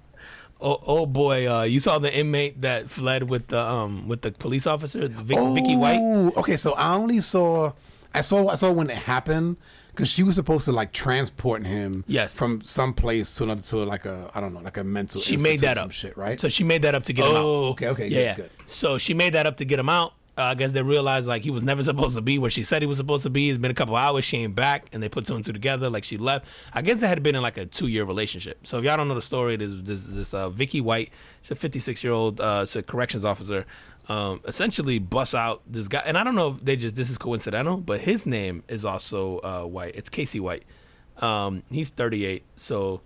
Oh boy, you saw the inmate that fled with the police officer, Vicky White. Okay, so I saw when it happened. Because she was supposed to like transport him from some place to another, to like a, I don't know, like a mental. She made that up, shit, right? So she made that up to get him out. Oh, okay, good. So she made that up to get him out. I guess they realized like he was never supposed to be where she said he was supposed to be. It's been a couple hours. She ain't back, and they put two and two together. Like she left. I guess it had been in like a 2-year relationship. So if y'all don't know the story, there's this Vicky White. She's a 56-year-old. She's a corrections officer. Essentially busts out this guy, and I don't know if this is coincidental, but his name is also White. It's Casey White. He's 38. So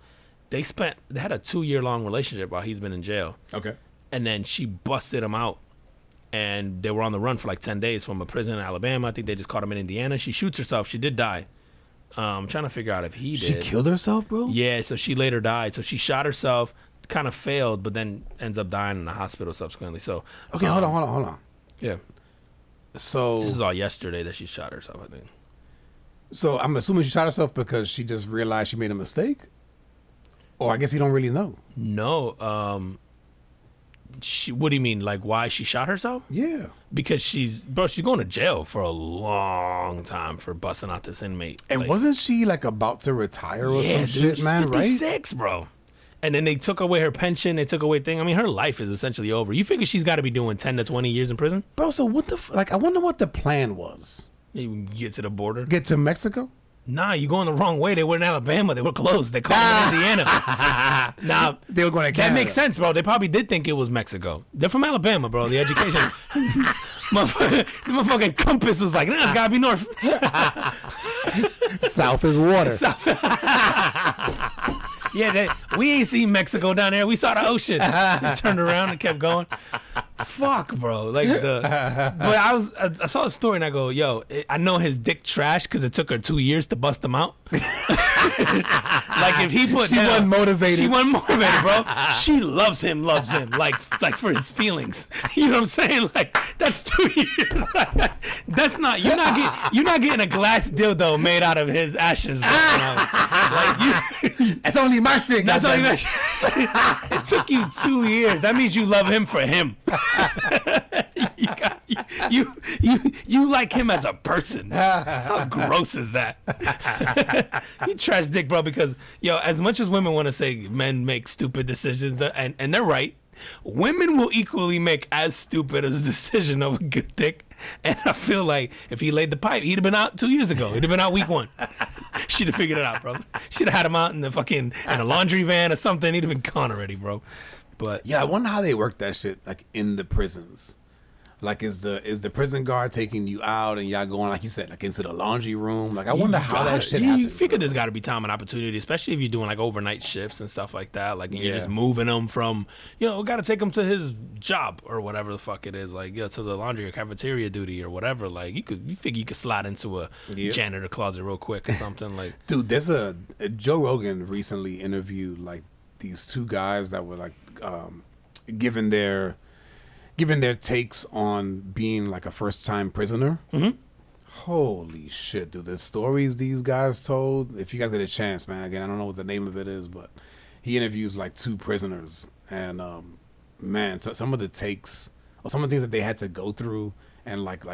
they had a 2-year-long relationship while he's been in jail. Okay. And then she busted him out, and they were on the run for like 10 days from a prison in Alabama. I think they just caught him in Indiana. She shoots herself. She did die. I'm trying to figure out if he did. She killed herself, bro? Yeah, so she later died. So she shot herself, kind of failed, but then ends up dying in the hospital subsequently. So okay, hold on. Yeah. So this is all yesterday that she shot herself, I think. So I'm assuming she shot herself because she just realized she made a mistake? Or I guess you don't really know. No. What do you mean? Like why she shot herself? Yeah. Because she's going to jail for a long time for busting out this inmate. And like, wasn't she like about to retire or some shit, man, 56, right? Bro. And then they took away her pension. They took away thing. I mean, her life is essentially over. You figure she's got to be doing 10 to 20 years in prison? Bro, so what I wonder what the plan was. You get to the border? Get to Mexico? Nah, you going the wrong way. They were in Alabama. They were closed. They called them in Indiana. Now, they were going to Canada. That makes sense, bro. They probably did think it was Mexico. They're from Alabama, bro. The education. The motherfucking compass was like, nah, it's got to be north. South is water. Yeah, we ain't seen Mexico down there. We saw the ocean. We turned around and kept going. Fuck, bro. But I saw a story and I go, yo, I know his dick trash because it took her 2 years to bust him out. Like if he put she wasn't motivated, bro. She loves him, like for his feelings. You know what I'm saying? Like that's 2 years. That's not you're not getting a glass dildo made out of his ashes, bro. That's only my shit. That's only my shit. It took you 2 years. That means you love him for him. You like him as a person. How gross is that? You trash dick, bro, because yo, as much as women want to say men make stupid decisions, and they're right, women will equally make as stupid a decision of a good dick. And I feel like if he laid the pipe, he'd have been out 2 years ago. He'd have been out week 1. She'd have figured it out, bro. She'd have had him out in a laundry van or something. He'd have been gone already, bro. But yeah, I wonder how they work that shit like in the prisons. Like is the prison guard taking you out and y'all going, like you said, like into the laundry room? Like I wonder how that shit happens. You figure there's got to be time and opportunity, especially if you're doing like overnight shifts and stuff like that. Like and you're just moving them from, got to take him to his job or whatever the fuck it is, like to the laundry or cafeteria duty or whatever. Like you figure you could slide into a janitor closet real quick or something like. Dude, there's a Joe Rogan recently interviewed like these two guys that were like given their takes on being like a first-time prisoner. Mm-hmm. Holy shit, dude. The stories these guys told, if you guys get a chance, man, again, I don't know what the name of it is, but he interviews like 2 prisoners. And, man, so some of the takes, or some of the things that they had to go through and like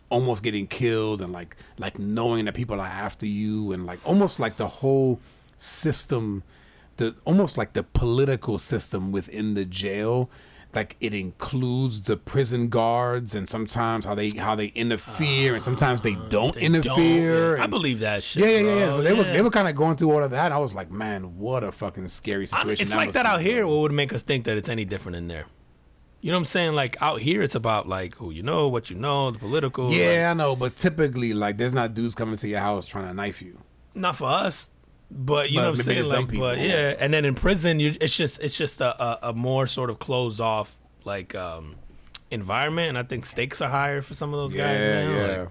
almost getting killed and like knowing that people are after you and like almost like the whole system, almost like the political system within the jail. Like it includes the prison guards and sometimes how they interfere and sometimes they don't interfere. I believe that shit. Yeah. So they were kind of going through all of that. And I was like, man, what a fucking scary situation. It's like that out here. What would make us think that it's any different in there? You know what I'm saying? Like out here, it's about like who you know, what you know, the political. Yeah, I know, but typically, like there's not dudes coming to your house trying to knife you. Not for us. But you know what I'm maybe saying, to some like, people, but yeah, and then in prison, it's just a more sort of closed off like environment, and I think stakes are higher for some of those guys, man. Yeah, Like,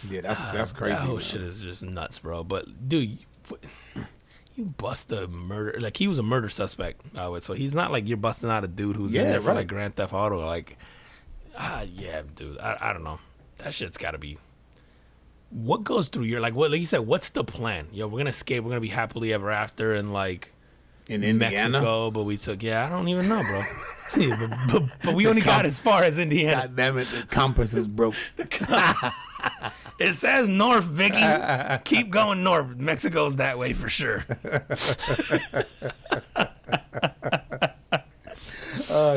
yeah. That's crazy. that whole Man. shit is just nuts, bro. But dude, you bust a murder, like he was a murder suspect, so he's not like you're busting out a dude who's in there for like Grand Theft Auto, like, yeah, dude. I don't know. That shit's got to be. What goes through your like you said, what's the plan? Yo, we're gonna escape, we're gonna be happily ever after in like In Indiana, Mexico, but we took I don't even know, bro. Yeah, but we only got as far as Indiana. God damn it, the compass is broke. It says north, Vicky. Keep going north. Mexico's that way for sure.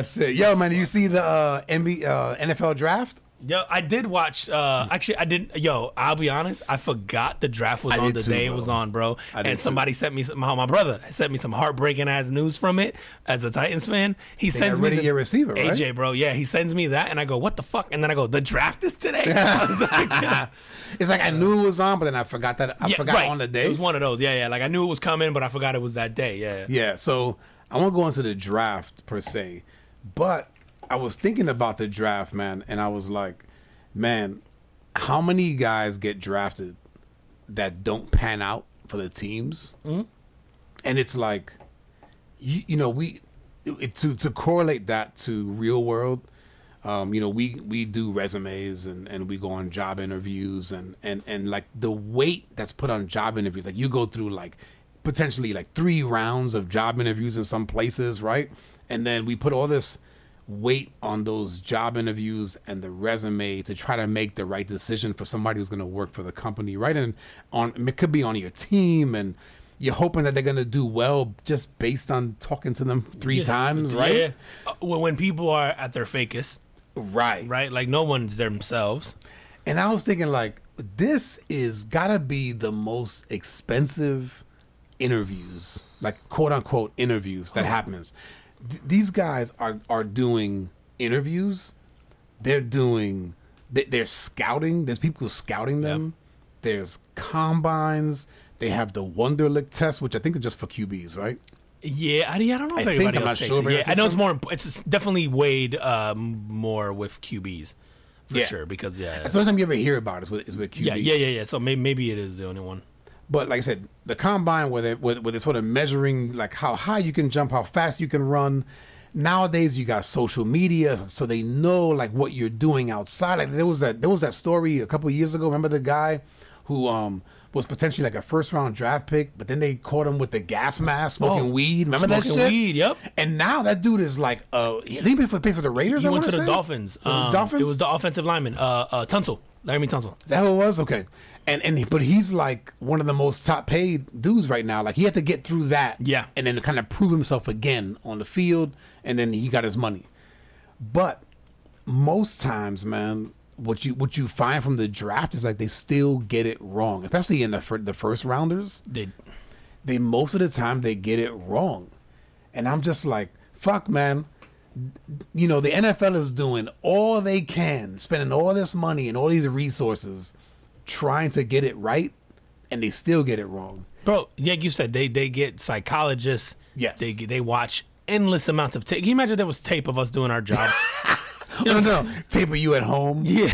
Shit. Yo, man, do you see the NFL draft? Yo, I did watch. Actually, I didn't. Yo, I'll be honest. I forgot the draft was on the day it was on, bro. And somebody sent me my brother sent me some heartbreaking ass news from it. As a Titans fan, he sends me your receiver, right? AJ, bro. Yeah, he sends me that, and I go, "What the fuck?" And then I go, "The draft is today." I was like, yeah. It's like I knew it was on, but then I forgot that. I forgot on the day. It was one of those. Yeah. Like I knew it was coming, but I forgot it was that day. Yeah. Yeah. So I won't go into the draft per se, but I was thinking about the draft, man, and I was like, man, how many guys get drafted that don't pan out for the teams? Mm-hmm. And it's like, you know, to correlate that to real world, you know, we do resumes and we go on job interviews and like the weight that's put on job interviews, like you go through like potentially like 3 rounds of job interviews in some places, right? And then we put all this weight on those job interviews and the resume to try to make the right decision for somebody who's going to work for the company, right? And it could be on your team, and you're hoping that they're going to do well just based on talking to them 3 times, right? Yeah. When people are at their fakest, right? Like no one's themselves. And I was thinking, like, this is gotta be the most expensive interviews, like quote unquote interviews that happens. These guys are doing interviews. They're scouting. There's people scouting them. Yep. There's combines. They have the Wonderlic test, which I think is just for QBs, right? Yeah, I don't know if anybody else takes it. Yeah, I know it's more. It's definitely weighed more with QBs for sure because That's the only time you ever hear about it is with QBs. Yeah. So maybe it is the only one. But like I said, the combine where they're sort of measuring like how high you can jump, how fast you can run. Nowadays you got social media, so they know like what you're doing outside. Like there was that story a couple of years ago. Remember the guy who was potentially like a first round draft pick, but then they caught him with the gas mask smoking weed. Remember that shit? Smoking weed, yep. And now that dude is like, he played for the Raiders. He went to the Dolphins. It was the offensive lineman, Tunsil, Larry Tunsil. Is that who it was? Okay. But he's like one of the most top paid dudes right now. Like he had to get through that, and then to kind of prove himself again on the field, and then he got his money. But most times, man, what you find from the draft is like they still get it wrong, especially in the first rounders. They most of the time they get it wrong, and I'm just like, fuck, man. You know, the NFL is doing all they can, spending all this money and all these resources trying to get it right, and they still get it wrong, bro. Like you said, they get psychologists. Yes, they watch endless amounts of tape. Can you imagine if there was tape of us doing our job? No, tape of you at home. Yeah.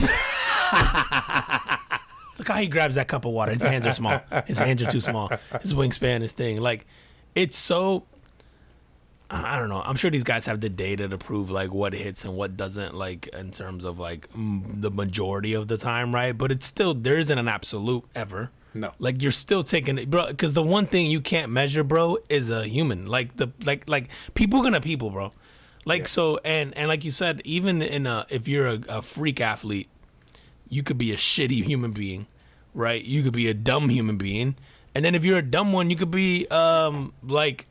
Look how he grabs that cup of water. His hands are small. His hands are too small. His wingspan is thing. Like, it's so. I don't know. I'm sure these guys have the data to prove like what hits and what doesn't, like in terms of like the majority of the time, right? But it's still, there isn't an absolute ever. No. Like you're still taking it, bro. Because the one thing you can't measure, bro, is a human. Like like people gonna people, bro. Like so, and like you said, even if you're a freak athlete, you could be a shitty human being, right? You could be a dumb human being, and then if you're a dumb one, you could be like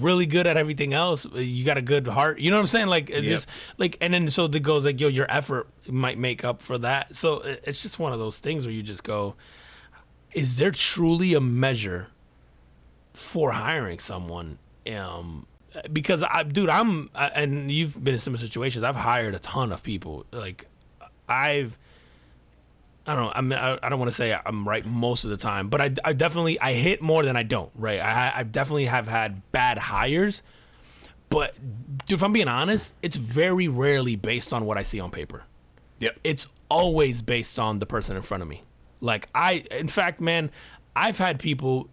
really good at everything else. You got a good heart, you know what I'm saying? Like it's just like, and then so it goes like, yo, your effort might make up for that. So it's just one of those things where you just go, is there truly a measure for hiring someone? Because and you've been in similar situations. I've hired a ton of people. Like I don't know. I don't want to say I'm right most of the time, but I definitely I hit more than I don't. Right. I definitely have had bad hires, but dude, if I'm being honest, it's very rarely based on what I see on paper. Yep. It's always based on the person in front of me. Like in fact, man, I've had people.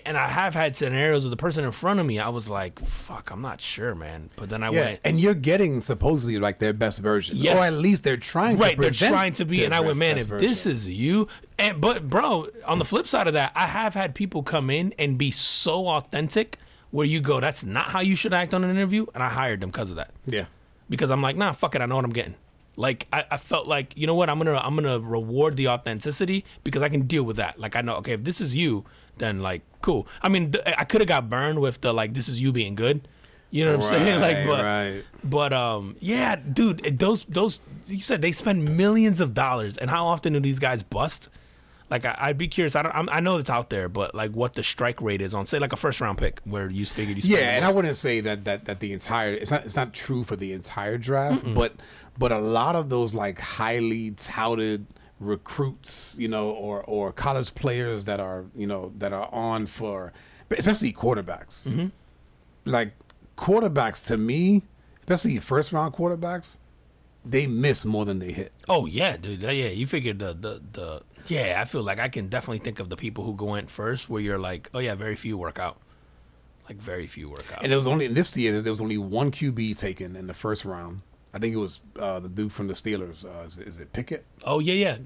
And I have had scenarios with the person in front of me. I was like, "Fuck, I'm not sure, man." But then I went, and you're getting supposedly like their best version, yes. or at least they're trying. Right, to they're trying to be. And I went, "Man, if this is you," but bro, on the flip side of that, I have had people come in and be so authentic, where you go, "That's not how you should act on an interview," and I hired them because of that. Yeah, because I'm like, "Nah, fuck it, I know what I'm getting." Like I felt like, you know what, I'm gonna reward the authenticity because I can deal with that. Like I know, okay, if this is you, then like cool. I mean, I could have got burned with the like this is you being good. You know what I'm saying? Like, but yeah, dude, those you said they spend millions of dollars, and how often do these guys bust? Like I'd be curious. I know it's out there, but like what the strike rate is on, say, like a first round pick where you figured you. Yeah, and I wouldn't say that the entire it's not true for the entire draft, but a lot of those like highly touted recruits, you know, or college players that are on for, especially quarterbacks. Like quarterbacks to me, especially first round quarterbacks, they miss more than they hit. Oh yeah, dude. Yeah, you figured the yeah. I feel like I can definitely think of the people who go in first, where you're like, oh yeah, very few work out. Like very few work out. And it was only in this year there was only one QB taken in the first round. I think it was the dude from the Steelers. Is it Pickett? Oh yeah.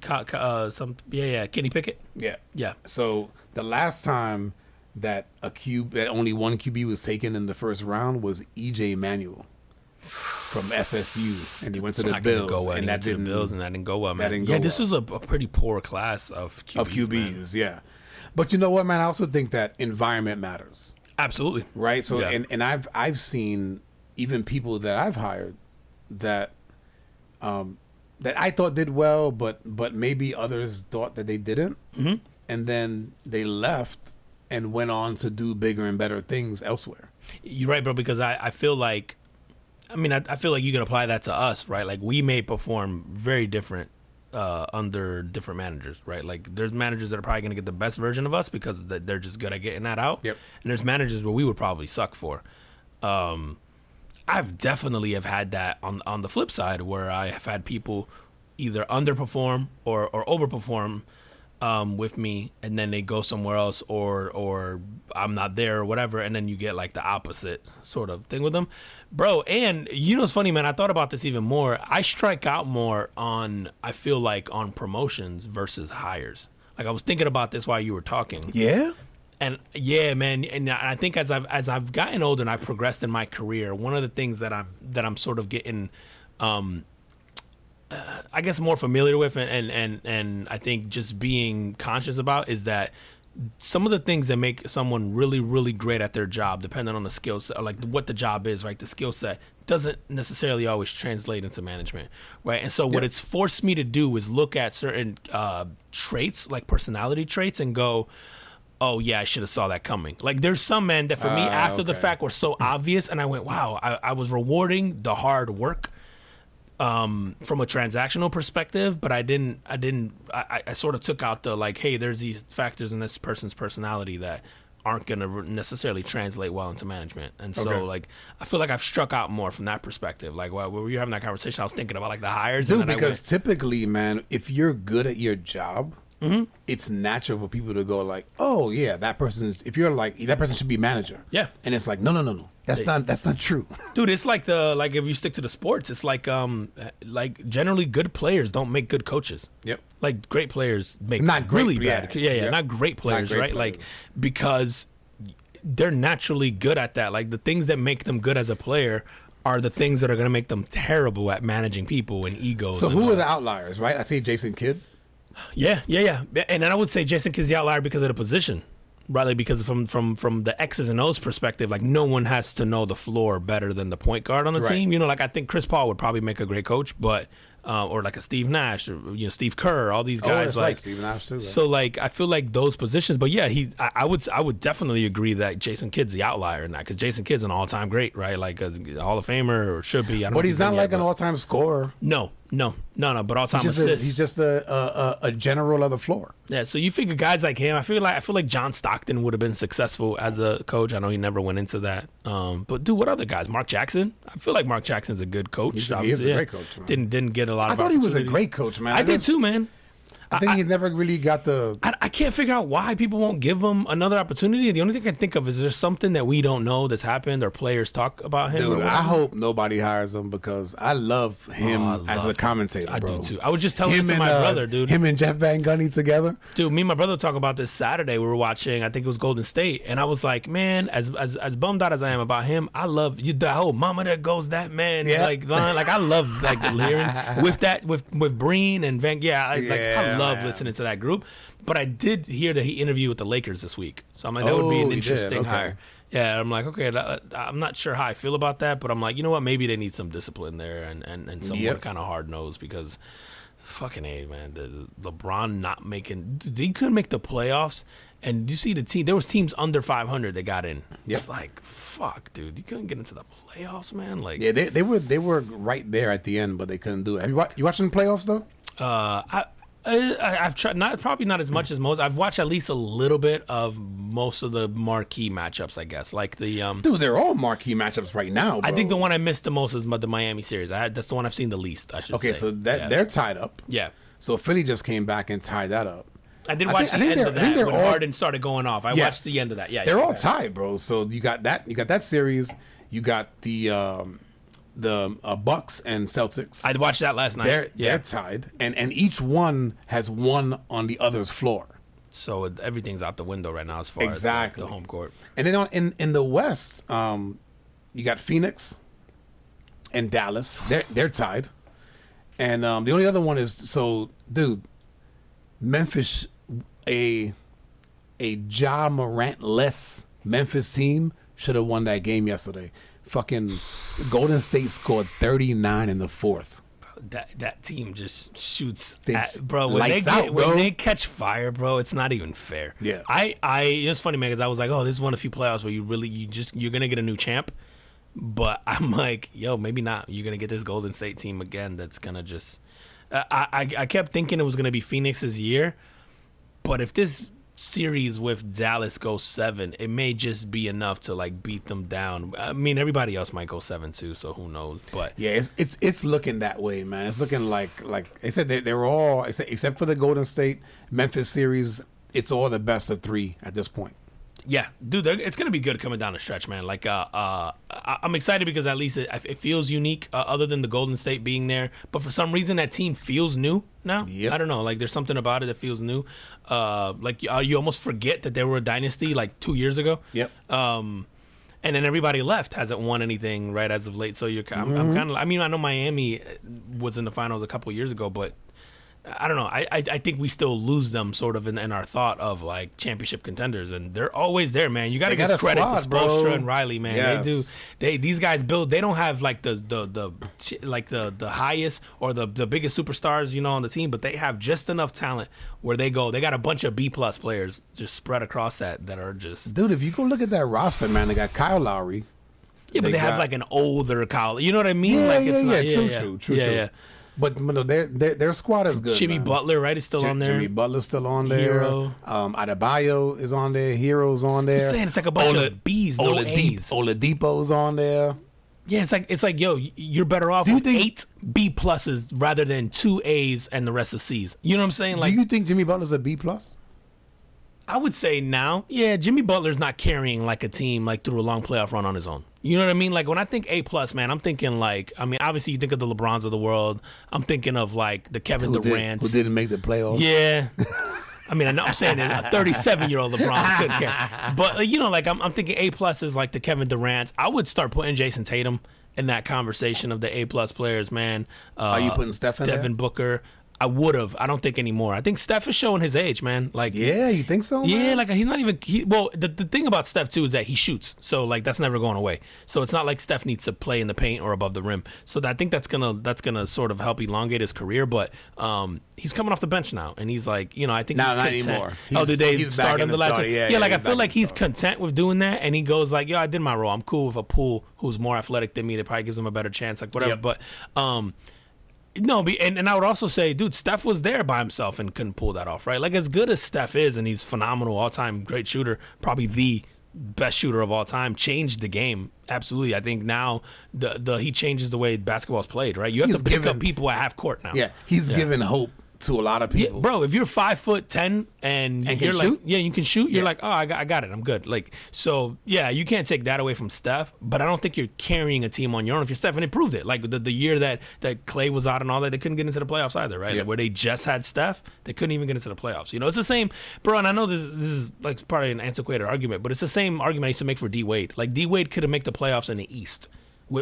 Kenny Pickett. Yeah. So the last time that only one QB was taken in the first round was EJ Manuel from FSU, and he went to the Bills, and that didn't go well, man. Yeah, this was a pretty poor class of QBs, yeah. But you know what, man? I also think that environment matters. Absolutely. Right. So and I've seen even people that I've hired that I thought did well, but maybe others thought that they didn't, and then they left and went on to do bigger and better things elsewhere. You're right, bro. Because I feel like, I feel like you can apply that to us, right? Like we may perform very different under different managers, right? Like there's managers that are probably going to get the best version of us because they're just good at getting that out. Yep. And there's managers where we would probably suck for. I've definitely have had that on the flip side, where I have had people either underperform or overperform with me, and then they go somewhere else, or I'm not there or whatever, and then you get like the opposite sort of thing with them, bro. And you know, it's funny, man. I thought about this even more. I strike out more I feel like on promotions versus hires. Like I was thinking about this while you were talking. Yeah. And yeah, man, and I think as I've gotten older and I've progressed in my career, one of the things that I'm sort of getting, I guess, more familiar with, and I think just being conscious about, is that some of the things that make someone really, really great at their job, depending on the skill set, or like what the job is, right? The skill set doesn't necessarily always translate into management, right? And so what it's forced me to do is look at certain traits, like personality traits, and go, oh yeah, I should have saw that coming. Like there's some men that for me after the fact were so obvious, and I went, wow, I was rewarding the hard work from a transactional perspective, but I sort of took out the like, hey, there's these factors in this person's personality that aren't going to necessarily translate well into management. And so like I feel like I've struck out more from that perspective. Like while we were having that conversation, I was thinking about like the hires. Dude, because typically, man, if you're good at your job, it's natural for people to go like, oh yeah, that person's, if you're like, that person should be manager. Yeah. And it's like, no. That's not true. Dude, it's like if you stick to the sports, it's like generally good players don't make good coaches. Yep. Like great players make not great, really bad. Yeah, not great players, not great right? Players. Like because they're naturally good at that. Like the things that make them good as a player are the things that are going to make them terrible at managing people and egos. So who are the outliers, right? I see Jason Kidd. Yeah. And then I would say Jason Kidd's the outlier because of the position. Rather, because from the X's and O's perspective, like no one has to know the floor better than the point guard on the team. You know, like I think Chris Paul would probably make a great coach, but or like a Steve Nash, or Steve Kerr, all these guys. Like Steve Nash too. Right? So like I feel like those positions, but yeah, I would definitely agree that Jason Kidd's the outlier in that, because Jason Kidd's an all-time great, right? Like a Hall of Famer, or should be. But he's not like an all-time scorer. No, No. But all-time assists. He's just a general of the floor. Yeah, so you figure guys like him. I feel like John Stockton would have been successful as a coach. I know he never went into that. But dude, what other guys? Mark Jackson. I feel like Mark Jackson's a good coach. He is a great coach. Man. Didn't get a lot. I of thought he was a great coach, man. I did too, man. I think he never really got the... I can't figure out why people won't give him another opportunity. The only thing I can think of is there's something that we don't know that's happened or players talk about him. Dude, I hope nobody hires him because I love him as a commentator, I bro. do too. I was just telling my brother, dude. Him and Jeff Van Gundy together. Dude, me and my brother talk about this Saturday. We were watching, I think it was Golden State. And I was like, man, as bummed out as I am about him, I love you, the whole mama that goes that man. Yeah. Like I love like hearing with Breen and Van. I love listening to that group. But I did hear that he interviewed with the Lakers this week. So I'm like, that would be an interesting hire. Yeah, I'm like, okay, I'm not sure how I feel about that, but I'm like, you know what? Maybe they need some discipline there and someone kind of hard nosed because fucking A, man. The LeBron not making, they couldn't make the playoffs. And you see the team, there was teams under 500 that got in. Yep. It's like, fuck, dude, you couldn't get into the playoffs, man. Like, yeah, they were right there at the end, but they couldn't do it. You watching the playoffs though? I've tried, probably not as much as most. I've watched at least a little bit of most of the marquee matchups, I guess. Like the dude, they're all marquee matchups right now, bro. I think the one I missed the most is the Miami series. That's the one I've seen the least, I should say. Okay, so they're tied up. Yeah. So Philly just came back and tied that up. I did watch the end of that when Harden started going off. I watched the end of that. Yeah, they're all tied, bro. So you got that series. You got the Bucks and Celtics. I watched that last night. They're tied, and each one has one on the other's floor. So everything's out the window right now as far as like, the home court. And then in the West, you got Phoenix and Dallas. They're tied, and the only other one is dude, Memphis, a Ja Morant-less Memphis team should have won that game yesterday. Fucking Golden State scored 39 in the fourth. That team just shoots bro. When they catch fire, bro, it's not even fair. Yeah. It's funny, man, because I was like, oh, this is one of the few playoffs where you're gonna get a new champ. But I'm like, yo, maybe not. You're gonna get this Golden State team again that's gonna just I kept thinking it was gonna be Phoenix's year, but if this series with Dallas goes 7, it may just be enough to like beat them down. I mean, everybody else might go 7 too, so who knows? But yeah, it's looking that way, man. It's looking like they said they're all except for the Golden State Memphis series. It's all the best of 3 at this point. Yeah, dude, it's gonna be good coming down the stretch, man. Like, I'm excited because at least it feels unique, other than the Golden State being there. But for some reason, that team feels new now. Yep. I don't know. Like, there's something about it that feels new. Like you almost forget that they were a dynasty like 2 years ago. Yep. And then everybody left hasn't won anything right as of late. So I'm kind of. I mean, I know Miami was in the finals a couple years ago, but I don't know. I think we still lose them sort of in our thought of like championship contenders, and they're always there, man. You got to give credit to Spoelstra and Riley, man. Yes. These guys build. They don't have like the highest or the biggest superstars, on the team, but they have just enough talent where they got a bunch of B+ players just spread across that are just. Dude, if you go look at that roster, man, they got Kyle Lowry. Yeah, but they have like an older Kyle. You know what I mean? True. Yeah. But no, their squad is good. Jimmy Butler, right, is still on there. Jimmy Butler's still on there. Hero. Adebayo is on there. Hero's on there. I'm saying it's like a bunch of B's, no A's. Oladipo's on there. Yeah, it's like yo, you're better off with 8 B+ rather than 2 A's and the rest of C's. You know what I'm saying? Like, do you think Jimmy Butler's a B+? I would say now, yeah, Jimmy Butler's not carrying like a team like through a long playoff run on his own. You know what I mean? Like when I think A+, man, I'm thinking like, I mean, obviously you think of the LeBrons of the world. I'm thinking of like the Kevin Durant who didn't make the playoffs. Yeah. I mean, I know I'm saying a 37-year-old LeBron couldn't care. But like I'm thinking A+ is like the Kevin Durant. I would start putting Jason Tatum in that conversation of the A+ players, man. Are you putting Steph in Devin there? Booker. I would have. I don't think anymore. I think Steph is showing his age, man. Like, yeah, you think so? Yeah, man? like he's not even. Well, the thing about Steph too is that he shoots, so like that's never going away. So it's not like Steph needs to play in the paint or above the rim. So I think that's gonna sort of help elongate his career. But he's coming off the bench now, and he's like, I think not anymore. Did they start him the last one? Yeah, like I feel like he's start. content with doing that, and he goes like, I did my role. I'm cool with a pool who's more athletic than me. That probably gives him a better chance, like whatever. Yep. But No, and I would also say, dude, Steph was there by himself and couldn't pull that off, right? Like, as good as Steph is, and he's phenomenal, all-time great shooter, probably the best shooter of all time, changed the game. Absolutely. I think now he changes the way basketball is played, right? You have to pick up people at half court now. Yeah, he's given hope to a lot of people. Yeah, bro, if you're 5'10" and you're like, shoot? yeah, you can shoot. You're like, oh, I got it. I'm good. Like, so yeah, you can't take that away from Steph, but I don't think you're carrying a team on your own if you're Steph, and it proved it. Like the year that Clay was out and all that, they couldn't get into the playoffs either, right? Yeah. Like, where they just had Steph, they couldn't even get into the playoffs. You know, it's the same, bro. And I know this is like probably an antiquated argument, but it's the same argument I used to make for D Wade. Like, D Wade could have made the playoffs in the East.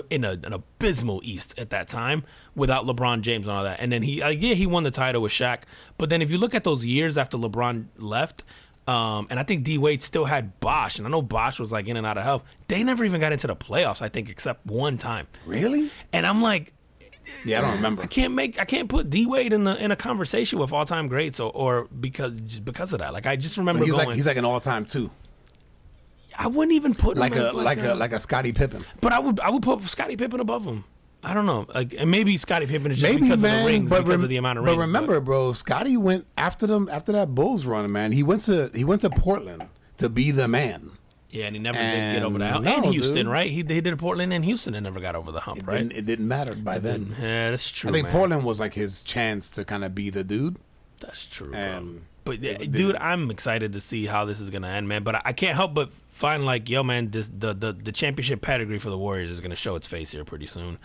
In an abysmal East at that time without LeBron James and all that. And then he won the title with Shaq. But then if you look at those years after LeBron left, and I think D Wade still had Bosh, and I know Bosh was like in and out of health. They never even got into the playoffs, I think, except one time. Really? And I'm like, yeah, I don't remember. I can't put D Wade in a conversation with all time greats or because of that. Like, I just remember he's like an all time too. I wouldn't even put him like as a Scottie Pippen. But I would put Scottie Pippen above him. I don't know. Like, and maybe Scottie Pippen is just Maybe, because man, of the rings, but because of the amount of rings. But remember, bro, Scottie went after that Bulls run, man. He went to Portland to be the man. Yeah, and he never did get over the hump. No, And Houston, dude. right? He did Portland and Houston and never got over the hump, right? It didn't matter by then. Yeah, that's true. I think man. Portland was like his chance to kind of be the dude. That's true, bro. And But dude, I'm excited to see how this is gonna end, man. But I can't help but find like, yo, man, the championship pedigree for the Warriors is gonna show its face here pretty soon,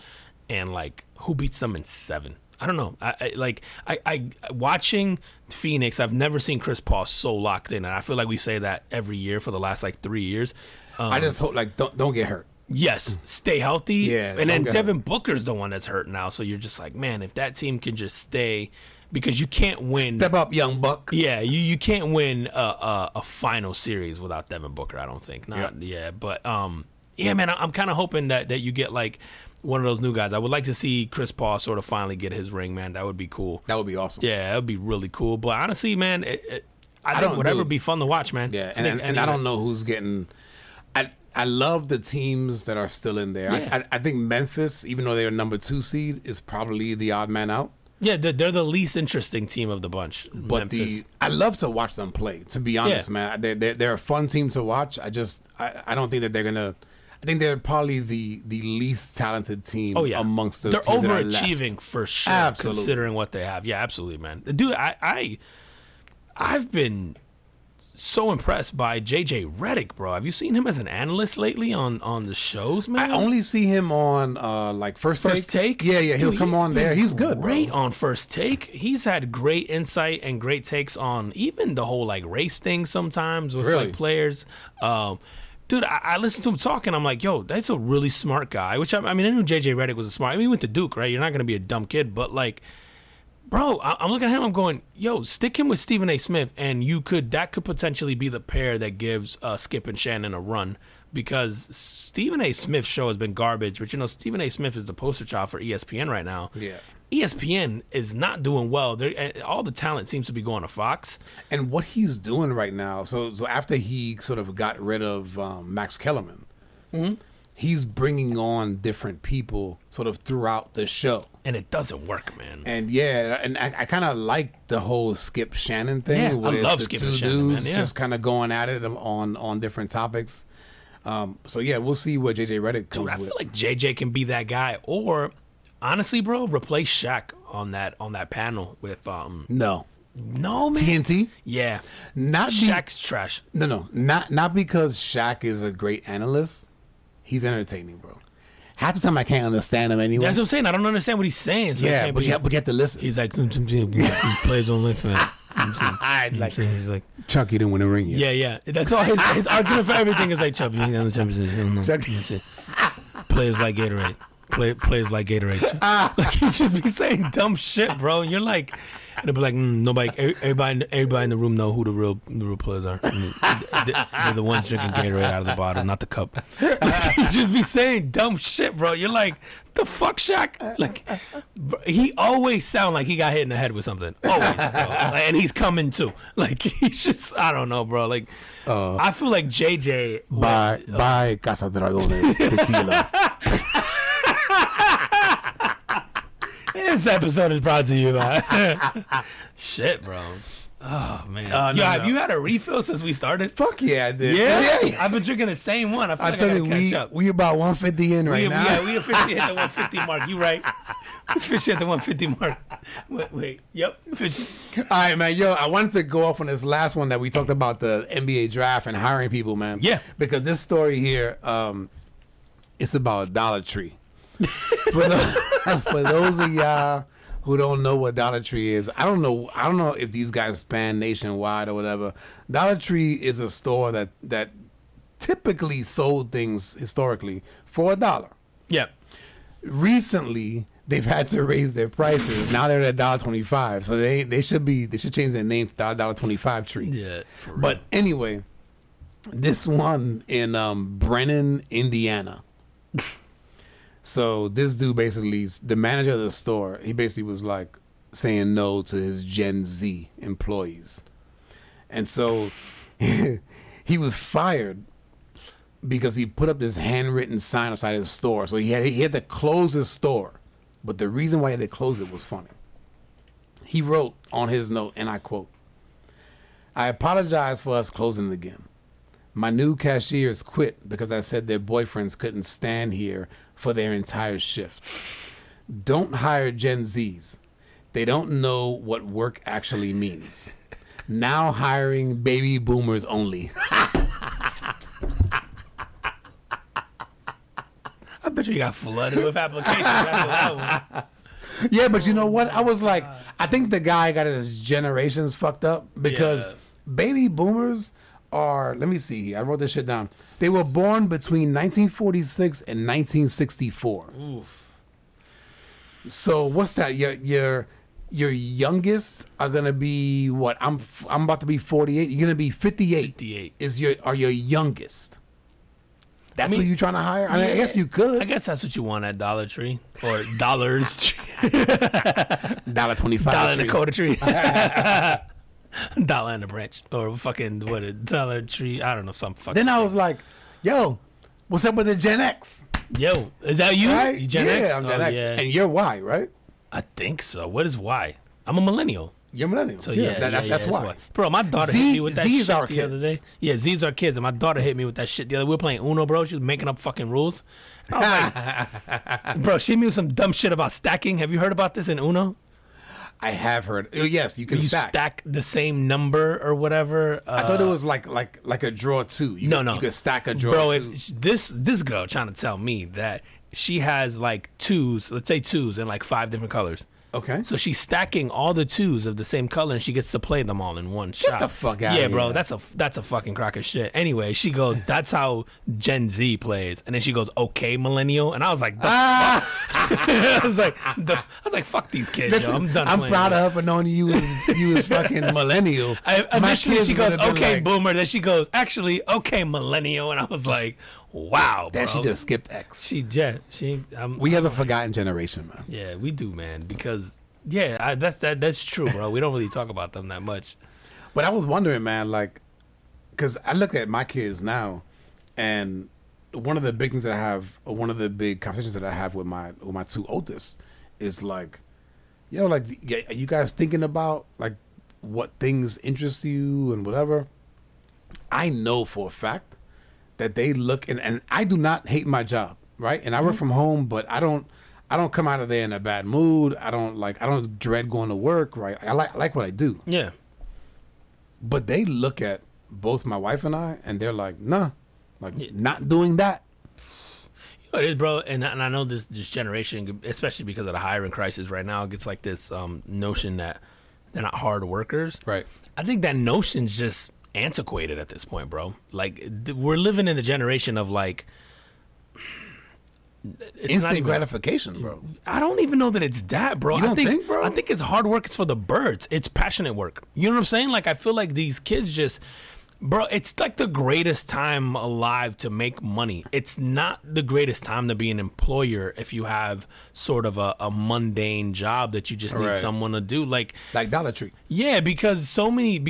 and like, who beats them in 7? I don't know. I watching Phoenix. I've never seen Chris Paul so locked in, and I feel like we say that every year for the last like 3 years. I just hope like don't get hurt. Yes, stay healthy. Yeah, and then don't get Devin Booker's the one that's hurt now, so you're just like, man, if that team can just stay. Because you can't win. Step up, young buck. Yeah, you can't win a final series without Devin Booker. I don't think. But yeah, man, I'm kind of hoping that you get like one of those new guys. I would like to see Chris Paul sort of finally get his ring, man. That would be cool. That would be awesome. Yeah, that would be really cool. But honestly, man, I think whatever would be fun to watch, man. Yeah, and I don't know who's getting. I love the teams that are still in there. Yeah. I think Memphis, even though they're number 2 seed, is probably the odd man out. Yeah, they're the least interesting team of the bunch. But Memphis. I love to watch them play. To be honest, man, they're a fun team to watch. I don't think that they're gonna. I think they're probably the least talented team amongst the. They're teams that are overachieving left. for sure, Absolutely. considering what they have. Yeah, absolutely, man. Dude, I've been so impressed by JJ Redick, bro. Have you seen him as an analyst lately on the shows, man? I only see him on like First Take. Yeah, he'll Dude, come on there. He's good, great bro. on First Take. He's had great insight and great takes on even the whole like race thing sometimes with Really? like players. Dude, I listened to him talk and I'm like, yo, that's a really smart guy. Which I knew JJ Redick was a smart. I mean, he went to Duke, right? You're not gonna be a dumb kid, but like, bro, I'm looking at him. I'm going, yo, stick him with Stephen A. Smith, and that could potentially be the pair that gives Skip and Shannon a run, because Stephen A. Smith's show has been garbage. But Stephen A. Smith is the poster child for ESPN right now. Yeah. ESPN is not doing well. All the talent seems to be going to Fox. And what he's doing right now, so after he sort of got rid of Max Kellerman, he's bringing on different people sort of throughout the show. And it doesn't work, man. And yeah, and I kind of like the whole Skip Shannon thing. Yeah, where I love the Skip two and Shannon, dudes man. Yeah. just kind of going at it on different topics. So yeah, we'll see what JJ Redick comes Dude, I with. feel like JJ can be that guy, or honestly, bro, replace Shaq on that panel with No, man. TNT. Yeah, Not Shaq's trash. No, not because Shaq is a great analyst. He's entertaining, bro. Half the time I can't understand him anyway. That's what I'm saying. I don't understand what he's saying. So Yeah, but you have to listen. He's like, plays on left hand. Like, He's like, Chuck, you didn't win a ring yet. yeah. That's all his argument for everything is like, Chubb, you ain't got no championship. Chuck- Players like Gatorade. Plays like Gatorade. Like, he just be saying dumb shit, bro. And you're like, and they'll be like, nobody, everybody in the room know who the real players are. They're the ones drinking Gatorade out of the bottle, not the cup. Like, he just be saying dumb shit, bro. You're like, the fuck, Shaq? Like, bro, he always sound like he got hit in the head with something. Always, bro. Like, and he's coming too. Like, he's just, I don't know, bro. Like, I feel like JJ. Bye, Casa Dragones tequila. It's This episode is brought to you by shit, bro. Oh man, have you had a refill since we started? Fuck yeah, I did. Yeah, I've been drinking the same one. I feel like I gotta catch up. We about 150 in right now. Yeah, we officially hit the 150 mark. You right? We officially hit the 150 mark. Wait. Yep. All right, man. Yo, I wanted to go off on this last one that we talked about, the NBA draft and hiring people, man. Yeah. Because this story here, it's about Dollar Tree. For those of y'all who don't know what Dollar Tree is, I don't know if these guys span nationwide or whatever. Dollar Tree is a store that typically sold things historically for $1. Yep. Recently, they've had to raise their prices. Now they're at $1.25. So they should change their name to $1.25 Tree. Yeah. But anyway, this one in Brennan, Indiana. So this dude basically, the manager of the store, he basically was like saying no to his Gen Z employees. And so he was fired because he put up this handwritten sign outside his store. So he had to close his store. But the reason why he had to close it was funny. He wrote on his note, and I quote, "I apologize for us closing again. My new cashiers quit because I said their boyfriends couldn't stand here for their entire shift. Don't hire Gen Zs. They don't know what work actually means. Now hiring baby boomers only." I bet you got flooded with applications after that one. Yeah, but you know what? I was like, I think the guy got his generations fucked up because baby boomers are, let me see here. I wrote this shit down. They were born between 1946 and 1964. Oof. So what's that? Your youngest are gonna be what? I'm about to be 48. You're gonna be 58. 58 are your youngest. That's who you trying to hire? I mean, yeah, I guess you could. I guess that's what you want at Dollar Tree or Dollars Tree. $1.25. Dollar and Dakota Tree. Dollar and a branch or fucking what a Dollar Tree. I don't know, some fucking. Then I was like, "Yo, what's up with the Gen X?" Yo, is that you? Right? You Gen yeah, X? I'm Gen X. Yeah. And you're Y, right? I think so. What is Y? I'm a millennial. You're millennial. So that's why. Bro, my daughter hit me with that Z's shit our the other kids. day. Yeah, Z's our kids, and my daughter hit me with that shit the other day. We were playing Uno, bro. She was making up fucking rules. I was like, bro, she hit me with some dumb shit about stacking. Have you heard about this in Uno? I have heard. Yes, you can stack the same number or whatever. I thought it was like a draw two. No. You could stack a draw bro, two. If this girl trying to tell me that she has like twos, let's say twos in like 5 different colors. Okay. So she's stacking all the twos of the same color, and she gets to play them all in one shot. Get the fuck out! Yeah, of bro, here. that's a fucking crock of shit. Anyway, she goes, "That's how Gen Z plays," and then she goes, "Okay, millennial," and I was like, fuck? I was like, "Fuck these kids, Listen, yo, I'm done." I'm playing proud with of her for knowing you was fucking millennial. Initially, she goes, would have been "Okay, like, boomer." Then she goes, "Actually, okay, millennial," and I was like, "Wow, bro." That she just skipped X. We are the forgotten generation, man. Yeah, we do, man, because. Yeah, that's true, bro. We don't really talk about them that much. But I was wondering, man, like, because I look at my kids now, and one of the big things that I have, or one of the big conversations that I have with my 2 oldest, is like, yo, like, are you guys thinking about like what things interest you and whatever? I know for a fact that they look, and I do not hate my job, right? And I work from home, but I don't come out of there in a bad mood. I don't dread going to work, right? I like what I do. Yeah. But they look at both my wife and I, and they're like, nah, like not doing that. You know what it is, bro, and I know this generation, especially because of the hiring crisis right now, gets like this notion that they're not hard workers. Right. I think that notion's just antiquated at this point, bro. Like we're living in the generation of like. It's instant gratification, bro. I don't even know that it's that, bro. You don't think, bro? I think it's hard work. It's for the birds. It's passionate work. You know what I'm saying? Like I feel like these kids just Bro, it's like the greatest time alive to make money. It's not the greatest time to be an employer if you have sort of a mundane job that you just need Right. someone to do. Like Dollar Tree. yeah, because so many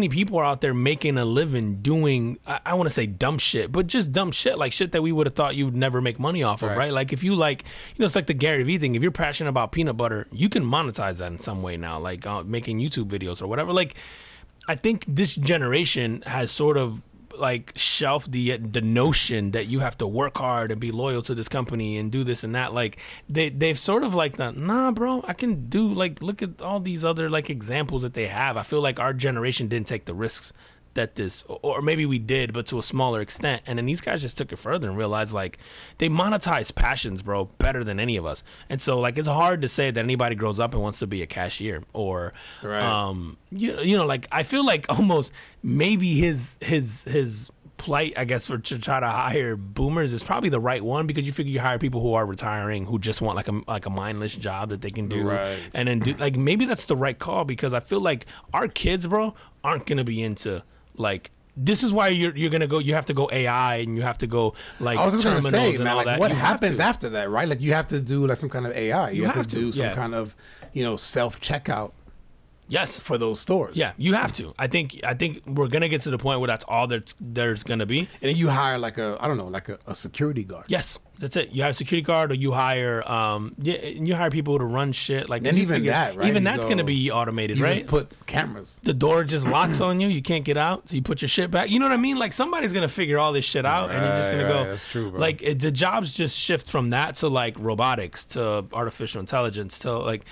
people are out there making a living doing I want to say dumb shit, but just dumb shit, like shit that we would have thought you'd never make money off of, Right. right? Like if you like, it's like the Gary Vee thing. If you're passionate about peanut butter, you can monetize that in some way now, like making YouTube videos or whatever. Like I think this generation has sort of like shelved the notion that you have to work hard and be loyal to this company and do this and that. Like they've sort of like nah, bro, I can do like look at all these other like examples that they have. I feel like our generation didn't take the risks that this, or maybe we did, but to a smaller extent. And then these guys just took it further and realized like they monetize passions, bro, better than any of us. And so like it's hard to say that anybody grows up and wants to be a cashier or Right. you know, like I feel like almost maybe his plight, I guess, to try to hire boomers is probably the right one, because you figure you hire people who are retiring who just want like a mindless job that they can do, Right. and then do like maybe that's the right call, because I feel like our kids, bro, aren't gonna be into like. This is why you're gonna go. You have to go AI, and you have to go like I was just gonna terminals say, and man, all like that. what You have happens to. after that, right? Like you have to do like some kind of AI. You have to do some yeah. kind of, self checkout Yes. for those stores. Yeah, you have to. I think we're gonna get to the point where that's all there's gonna be. And then you hire like a security guard. Yes, that's it. You hire a security guard, or you hire you hire people to run shit. Like And you even that, right? Even You that's go- gonna be automated, You right? just put cameras. The door just locks on you. You can't get out. So you put your shit back. You know what I mean? Like somebody's gonna figure all this shit out, and you're just gonna Right, go. right. That's true, bro. Like the jobs just shift from that to like robotics to artificial intelligence to like,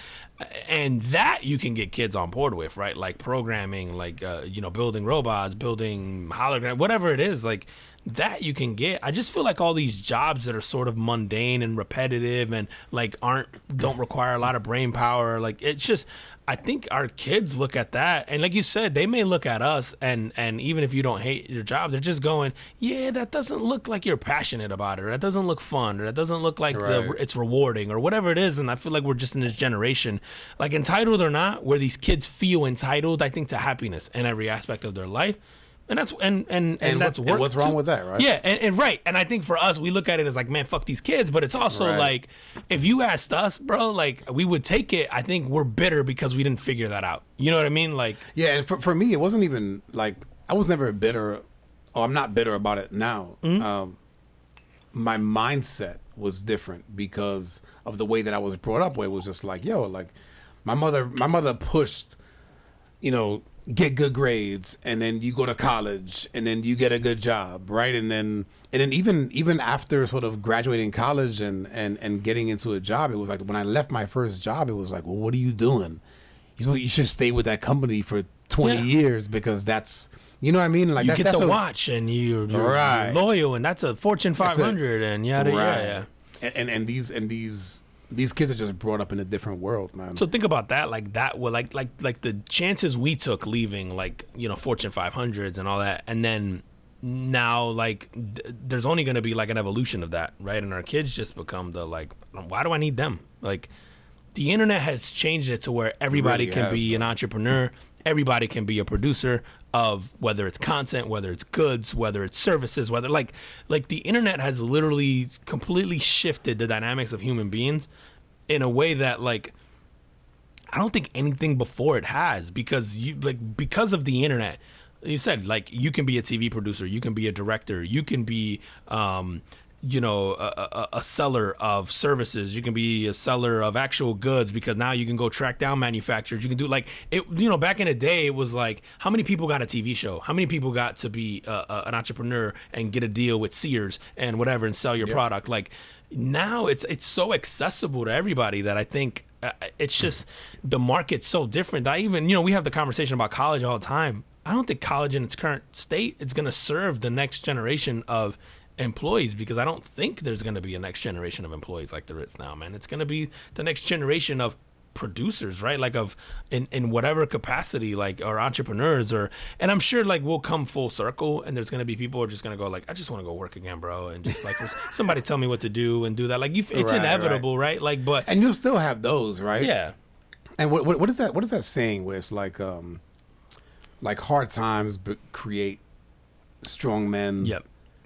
and that you can get kids on board with, right? Like programming, like building robots, building hologram, whatever it is, like. That you can get. I just feel like all these jobs that are sort of mundane and repetitive and like don't require a lot of brain power. Like it's just, I think our kids look at that, and like you said, they may look at us, and even if you don't hate your job, they're just going, yeah, that doesn't look like you're passionate about it, or that doesn't look fun, or that doesn't look like Right. it's rewarding, or whatever it is. And I feel like we're just in this generation, like entitled or not, where these kids feel entitled, I think, to happiness in every aspect of their life. And that's and that's work what's wrong too. with that, right? Yeah, and right. And I think for us, we look at it as like, man, fuck these kids. But it's also Right. like, if you asked us, bro, like we would take it. I think we're bitter because we didn't figure that out. You know what I mean? Like, Yeah, and for me, it wasn't even like I was never bitter. Oh, I'm not bitter about it now. My mindset was different because of the way that I was brought up. Where it was just like, yo, like my mother pushed, get good grades, and then you go to college, and then you get a good job, right? And then even after sort of graduating college and getting into a job, it was like when I left my first job, it was like, well, what are you doing? You should stay with that company for 20 Yeah. years because that's, you know what I mean? Like you that's get the a, watch, and you're Right. loyal, and that's a Fortune 500, and yada yada. And these kids are just brought up in a different world, man. So think about that, like that. Well, like the chances we took leaving, like Fortune 500s and all that, and then now like there's only going to be like an evolution of that, right? And our kids just become the like, why do I need them? Like the internet has changed it to where everybody really can has, be an man. entrepreneur, everybody can be a producer of whether it's content, whether it's goods, whether it's services, whether like the internet has literally completely shifted the dynamics of human beings in a way that like I don't think anything before it has, because because of the internet. You said like you can be a TV producer, you can be a director, you can be a seller of services, you can be a seller of actual goods, because now you can go track down manufacturers. You can do like it, back in the day it was like, how many people got a TV show, how many people got to be an entrepreneur and get a deal with Sears and whatever and sell your product. Like now it's so accessible to everybody that I think it's just the market's so different that even we have the conversation about college all the time. I don't think college in its current state is going to serve the next generation of employees, because I don't think there's going to be a next generation of employees like there is now, man. It's going to be the next generation of producers, right? Like of in whatever capacity, like, or entrepreneurs, and I'm sure like we'll come full circle, and there's going to be people who are just going to go like, I just want to go work again, bro, and just like somebody tell me what to do and do that. Like it's Right, inevitable, right? Like, but and you'll still have those, right? yeah. And what is that? What is that saying where it's like hard times create strong men. Yep.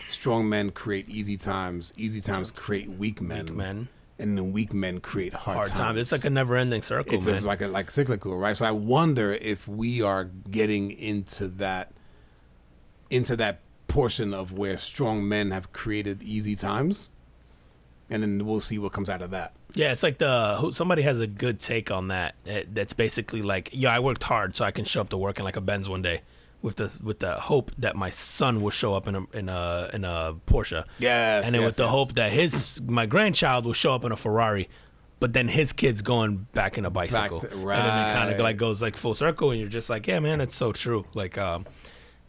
Strong men create easy times. Easy times create weak men. Weak men. And then weak men create hard times. It's like a never-ending circle, It's man. just like cyclical, right? So I wonder if we are getting into that portion of where strong men have created easy times, and then we'll see what comes out of that. Yeah, it's like somebody has a good take on that. That's basically like, yeah, I worked hard so I can show up to work in like a Benz one day, with the hope that my son will show up in a Porsche. Yes, and then with the hope that my grandchild will show up in a Ferrari, but then his kid's going back in a bicycle. Right. And then it kind of like goes like full circle, and you're just like, yeah, man, it's so true. Like,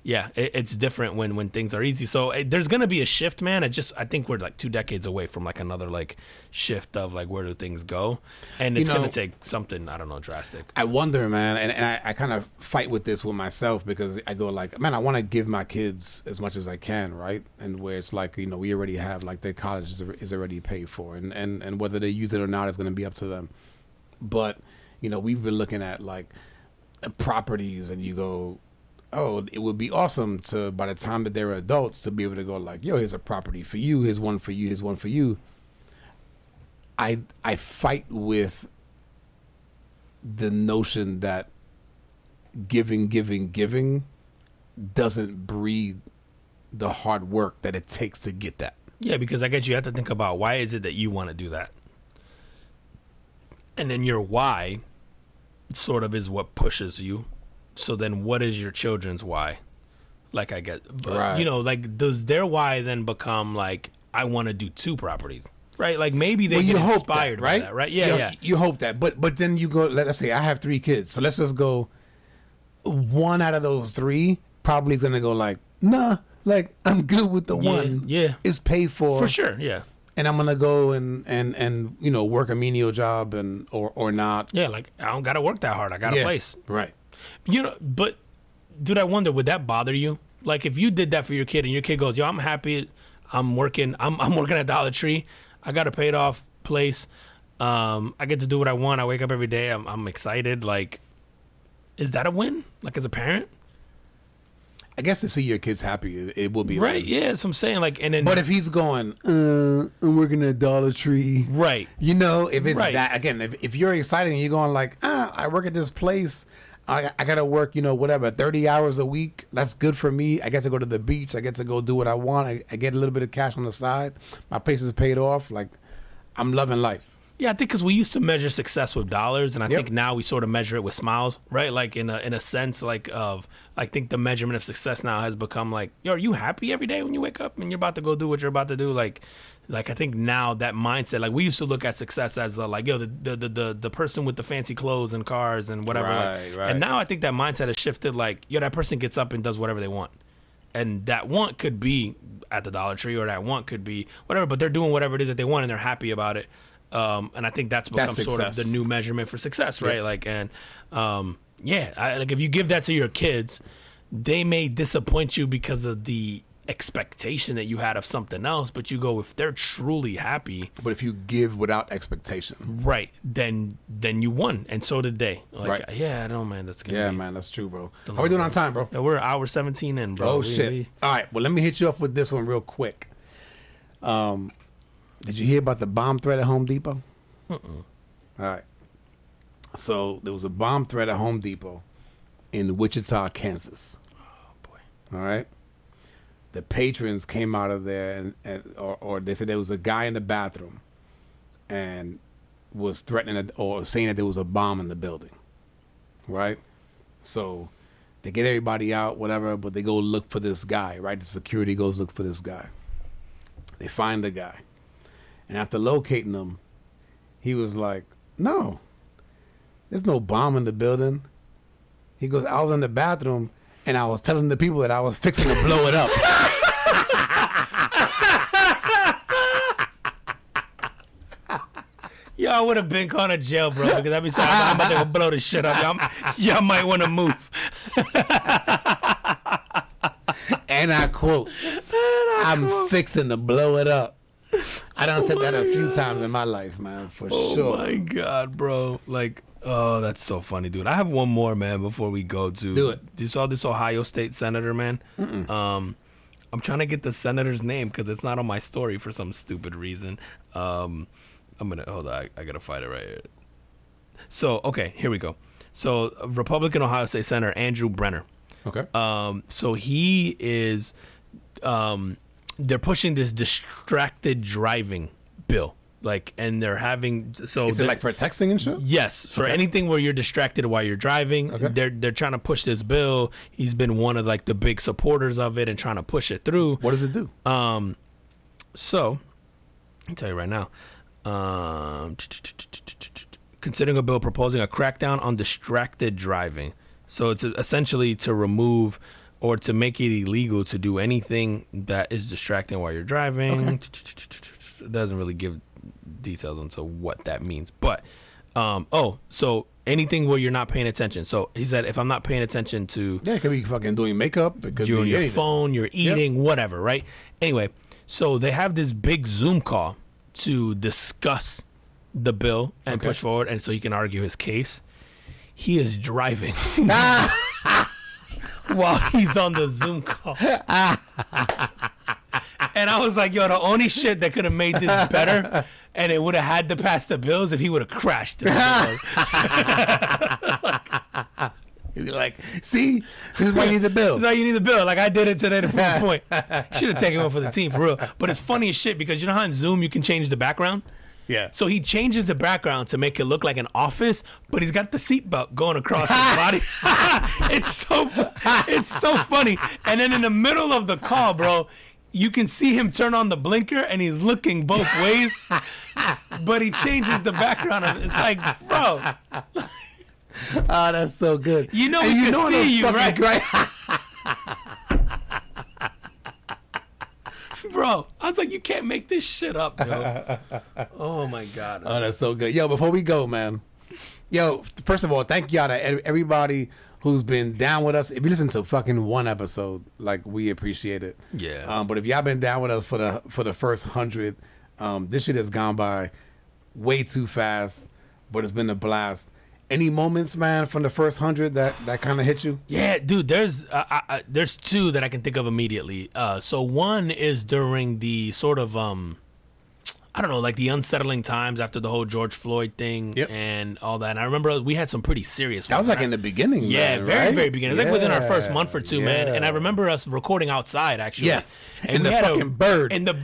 yeah, it's different when things are easy. So there's gonna be a shift, man. I think we're like 2 decades away from like another like shift of like where do things go, and it's gonna take something, I don't know, drastic. I wonder, man, and I kind of fight with this with myself, because I go like, man, I want to give my kids as much as I can, right? And where it's like, we already have like their college is already paid for, and whether they use it or not is going to be up to them. But we've been looking at like properties, and you go, oh, it would be awesome to, by the time that they're adults, to be able to go like, yo, here's a property for you, here's one for you, here's one for you. I fight with the notion that giving doesn't breed the hard work that it takes to get that. Yeah, because I guess you have to think about, why is it that you want to do that? And then your why sort of is what pushes you. So then what is your children's why? Like, I get, right. Like, does their why then become like, I want to do 2 properties? Right? Like, maybe they get inspired by that, right? Yeah. You hope that. But then you go, let's say I have 3 kids. So let's just go, 1 out of those 3 probably is going to go like, nah, like, I'm good with the one. Yeah. It's paid for. For sure, yeah. And I'm going to go and work a menial job or not. Yeah, like, I don't got to work that hard. I got a place. Right. But, dude, I wonder, would that bother you? Like, if you did that for your kid and your kid goes, yo, I'm happy, I'm working at Dollar Tree, I got a paid off place, I get to do what I want, I wake up every day, I'm excited. Like, is that a win? Like, as a parent? I guess to see your kids happy, it will be right. Yeah, that's what I'm saying. Like, and then, but if he's going, I'm working at Dollar Tree, right? If it's that again, if you're excited and you're going like, I work at this place, I gotta work, whatever, 30 hours a week. That's good for me. I get to go to the beach. I get to go do what I want. I get a little bit of cash on the side. My place is paid off. Like, I'm loving life. Yeah, I think because we used to measure success with dollars, and I think now we sort of measure it with smiles, right? Like in a sense, like I think the measurement of success now has become like, yo, are you happy every day when you wake up and you're about to go do what you're about to do? Like I think now that mindset, like we used to look at success as like, yo, the person with the fancy clothes and cars and whatever. Right. And now I think that mindset has shifted. Like, yo, that person gets up and does whatever they want, and that want could be at the Dollar Tree, or that want could be whatever, but they're doing whatever it is that they want and they're happy about it. And I think that's become sort of the new measurement for success, right? Like, and like if you give that to your kids, they may disappoint you because of the expectation that you had of something else, but you go, if they're truly happy. But if you give without expectation, right, then you won, and so did they. Like, right? Yeah, I know, man. That's gonna yeah, man. That's true, bro. How we doing on time, bro? Yeah, we're hour 17 in, bro. Oh shit! All right, well, let me hit you up with this one real quick. Did you hear about the bomb threat at Home Depot? All right. So there was a bomb threat at Home Depot in Wichita, Kansas. Oh boy. All right. The patrons came out of there or they said there was a guy in the bathroom and was threatening or saying that there was a bomb in the building. Right? So they get everybody out, whatever, but they go look for this guy, right? The security goes look for this guy. They find the guy. And after locating him, he was like, no, there's no bomb in the building. He goes, I was in the bathroom and I was telling the people that I was fixing to blow it up. Yo, I would have been caught in jail, bro, because I'd be saying, I'm about to go blow this shit up. Y'all might want to move. And I quote, I'm fixing to blow it up. I done said that a few times in my life, man, for sure. Oh my God, bro. Like, oh, that's so funny, dude. I have one more, man, before we go to. Do it. You saw this Ohio State senator, man? I'm trying to get the senator's name because it's not on my story for some stupid reason. I'm gonna hold on. I gotta find it right here. So okay, here we go. So Republican Ohio State Senator Andrew Brenner. Okay. So he is. They're pushing this distracted driving bill. Like, and they're having Is it like for texting and shit? Yes, for anything where you're distracted while you're driving. Okay. They're trying to push this bill. He's been one of like the big supporters of it and trying to push it through. What does it do? So I'll tell you right now. Considering a bill proposing a crackdown on distracted driving. So it's essentially to remove or to make it illegal to do anything that is distracting while you're driving. Okay. It doesn't really give details into what that means, but so anything where you're not paying attention. So he said, if I'm not paying attention to, Yeah, it could be fucking doing makeup. It could you're on be your anything. phone, you're eating, whatever, right? Anyway, so they have this big Zoom call to discuss the bill and push forward, and so he can argue his case. He is driving while he's on the Zoom call. And I was like, yo, the only shit that could have made this better and it would have had to pass the bills if he would have crashed it. He'd be like, see, this is why you need the bill. This is why you need the bill. Like I did it today to prove the point. Should have taken one for the team for real. But it's funny as shit because you know how in Zoom you can change the background? Yeah. So he changes the background to make it look like an office, but he's got the seatbelt going across his body. It's so funny. And then in the middle of the call, bro, you can see him turn on the blinker and he's looking both ways, but he changes the background of it. It's like, bro. Oh, that's so good. You know, we can see you, right? Great. Bro, I was like, you can't make this shit up, yo. Oh, my God. Oh, that's so good. Yo, before we go, man. Yo, first of all, thank y'all to everybody who's been down with us. If you listen to fucking one episode, like, we appreciate it. Yeah. But if y'all been down with us for the first 100, this shit has gone by way too fast, but it's been a blast. Any moments, man, from the first 100 that kind of hit you? Yeah, dude, there's two that I can think of immediately. So one is during the sort of, I don't know, like the unsettling times after the whole George Floyd thing and all that. And I remember we had some pretty serious That was like in the beginning. Yeah, man, very, right? very beginning. Like within our first month or two, man. And I remember us recording outside, actually. Yes. And the we had fucking bird. And the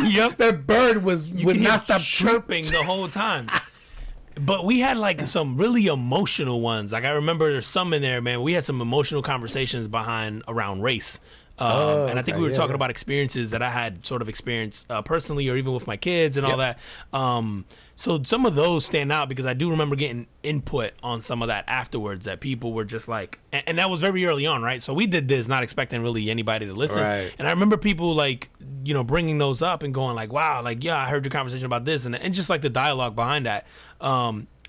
yep. That bird would not stop chirping the whole time. But we had like some really emotional ones. Like I remember there's some in there, man. We had some emotional conversations around race. And I think we were talking about experiences that I had sort of experienced personally or even with my kids and all that. So some of those stand out because I do remember getting input on some of that afterwards that people were just like, and that was very early on, right? So we did this not expecting really anybody to listen. Right. And I remember people like, you know, bringing those up and going like, wow, like, yeah, I heard your conversation about this and just like the dialogue behind that.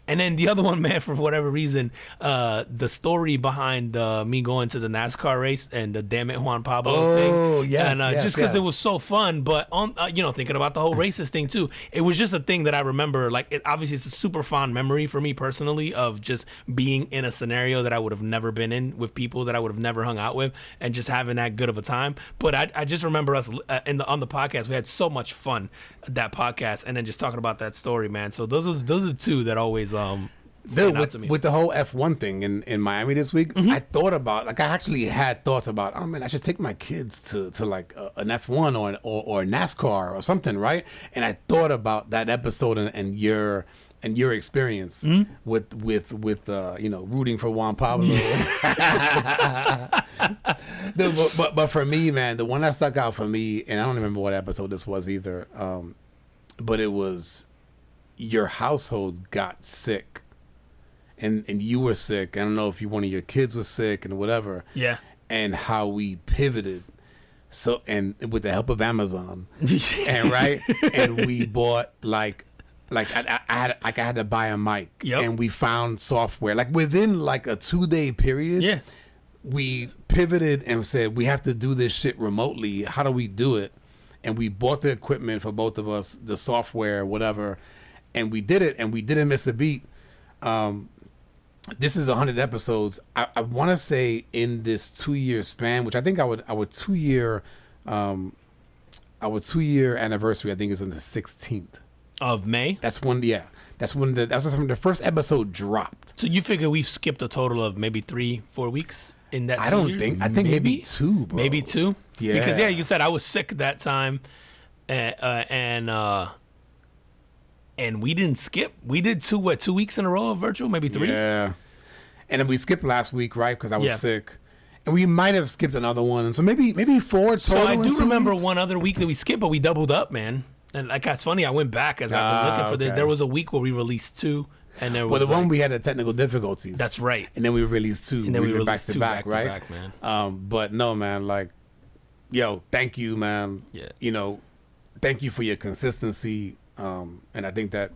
And then the other one, man, for whatever reason, the story behind me going to the NASCAR race and the damn it Juan Pablo thing. Oh, yes, and just because it was so fun, but on you know, thinking about the whole racist thing too, it was just a thing that I remember. Like, obviously, it's a super fond memory for me personally of just being in a scenario that I would have never been in with people that I would have never hung out with, and just having that good of a time. But I just remember us on the podcast, we had so much fun that podcast, and then just talking about that story, man. So those are two that always stand out to me. With the whole F1 thing in Miami this week, I thought about, like, I actually had thoughts about, oh man, I should take my kids to like an F1 or NASCAR or something, right? And I thought about that episode and your experience with you know, rooting for Juan Pablo. but for me, man, the one that stuck out for me, and I don't remember what episode this was either, but it was your household got sick. And you were sick. I don't know if one of your kids was sick and whatever. Yeah. And how we pivoted. So, and with the help of Amazon, and right, and we bought like I had to buy a mic, and we found software like within like a 2-day period. Yeah. We pivoted and said we have to do this shit remotely. How do we do it? And we bought the equipment for both of us, the software, whatever, and we did it, and we didn't miss a beat. this is 100 episodes. I want to say in this 2-year span, which I think our 2-year anniversary, I think, is on the 16th of May. That's when the first episode dropped. So you figure we've skipped a total of maybe 3-4 weeks in that? I think maybe 2, bro. Maybe 2. Yeah, because you said I was sick that time, and we didn't skip. We did 2 weeks in a row of virtual, maybe 3. Yeah, and then we skipped last week, right? Because I was sick. And we might have skipped another one, and so maybe 4 total. So I do remember weeks. one other week that we skipped, but we doubled up, man. And like that's funny. I went back as I've been looking for this. There was a week where we released 2, and there was the one we had the technical difficulties. That's right. And then we released 2. And then we were back to back, right? Back, man. But no, man. Like, yo, thank you, man. Yeah. You know, thank you for your consistency. And I think that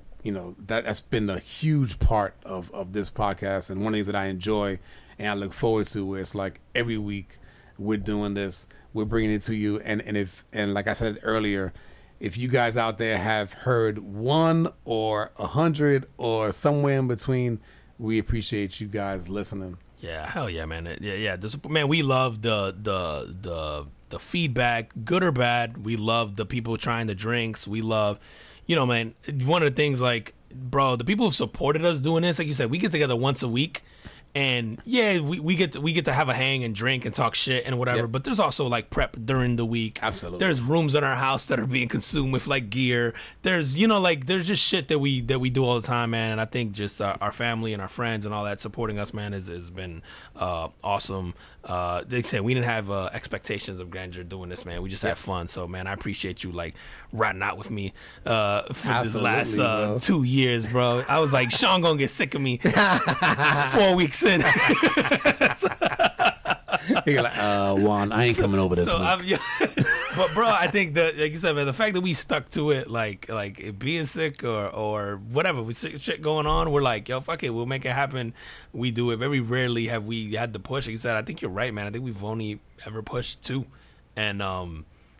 that's been a huge part of this podcast, and one of the things that I enjoy and I look forward to, where it's like every week we're doing this, we're bringing it to you, and like I said earlier, if you guys out there have heard 1 or 100 or somewhere in between, we appreciate you guys listening. Yeah, hell yeah, man. Yeah. Man, we love the feedback, good or bad. We love the people trying the drinks. We love, man. One of the things, like, bro, the people who've supported us doing this, like you said, we get together once a week. And yeah, we get to have a hang and drink and talk shit and whatever. Yep. But there's also like prep during the week. Absolutely. There's rooms in our house that are being consumed with like gear. There's there's just shit that we do all the time, man. And I think just our family and our friends and all that supporting us, man, has been awesome. They say we didn't have expectations of grandeur doing this, man. We just had fun. So man, I appreciate you like ratting out with me for this last 2 years, bro. I was like, Sean gonna get sick of me 4 weeks in. You're like, Juan, I ain't coming over this week. But bro, I think that, like you said, man, the fact that we stuck to it, like it being sick or whatever, with shit going on, we're like, yo, fuck it, we'll make it happen. We do it. Very rarely have we had to push. Like you said, I think you're right, man. I think we've only ever pushed 2, and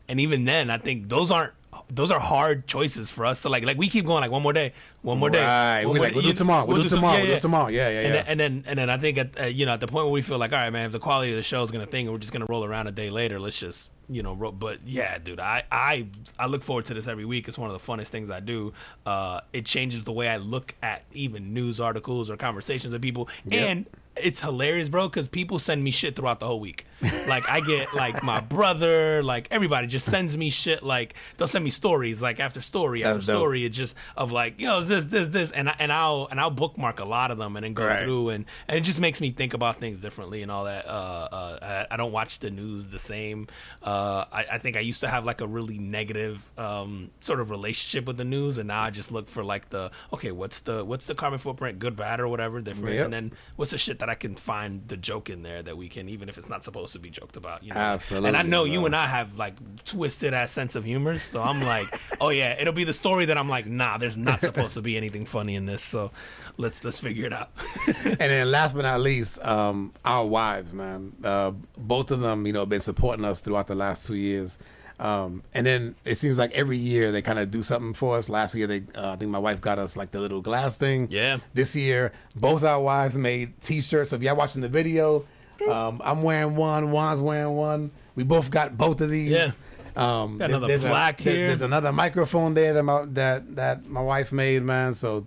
even then, I think those are hard choices for us to like we keep going like one more day. Right. We'll do it tomorrow. We'll do it tomorrow. Yeah. And then I think at the point where we feel like, all right, man, if the quality of the show is gonna thing, we're just gonna roll around a day later. Let's just but yeah, dude, I look forward to this every week. It's one of the funnest things I do. It changes the way I look at even news articles or conversations with people. Yep. And it's hilarious, bro, because people send me shit throughout the whole week. Like I get like my brother, like everybody just sends me shit. Like they'll send me stories, like after story after story. It's just of like, this, and I'll bookmark a lot of them and then go through and it just makes me think about things differently and all that. I don't watch the news the same. I think I used to have like a really negative sort of relationship with the news, and now I just look for like what's the carbon footprint, good, bad, or whatever different, and then what's the shit that I can find the joke in there that we can, even if it's not supposed to be joked about, Absolutely. And I know you and I have like twisted ass sense of humor, so I'm like, oh yeah, it'll be the story that I'm like, nah, there's not supposed to be anything funny in this, so let's figure it out. And then last but not least, our wives, man, both of them, been supporting us throughout the last 2 years. And then it seems like every year they kind of do something for us. Last year, I think my wife got us like the little glass thing. Yeah. This year, both our wives made T-shirts. So if y'all watching the video, I'm wearing one. Juan's wearing one. We both got both of these. Yeah. Got another black here. There's another microphone there that my wife made, man. So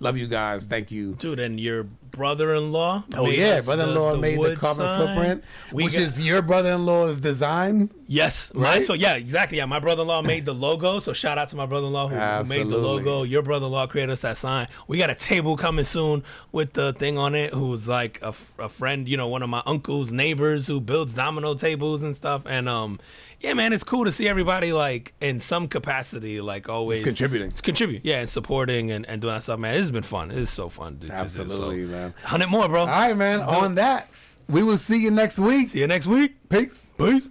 love you guys. Thank you, dude. And your brother-in-law. Brother-in-law made the carbon footprint, which is your brother-in-law's design. Yes, right. So yeah, exactly. Yeah, my brother-in-law made the logo. So shout out to my brother-in-law who made the logo. Your brother-in-law created us that sign. We got a table coming soon with the thing on it. Who's like a friend, one of my uncle's neighbors who builds domino tables and stuff. And yeah, man, it's cool to see everybody like in some capacity, like always contribute. Yeah, and supporting and doing that stuff, man. It's been fun. It's so fun, dude. Absolutely, man. 100 more, bro. All right, man. On that, we will see you next week. See you next week. Peace. Peace.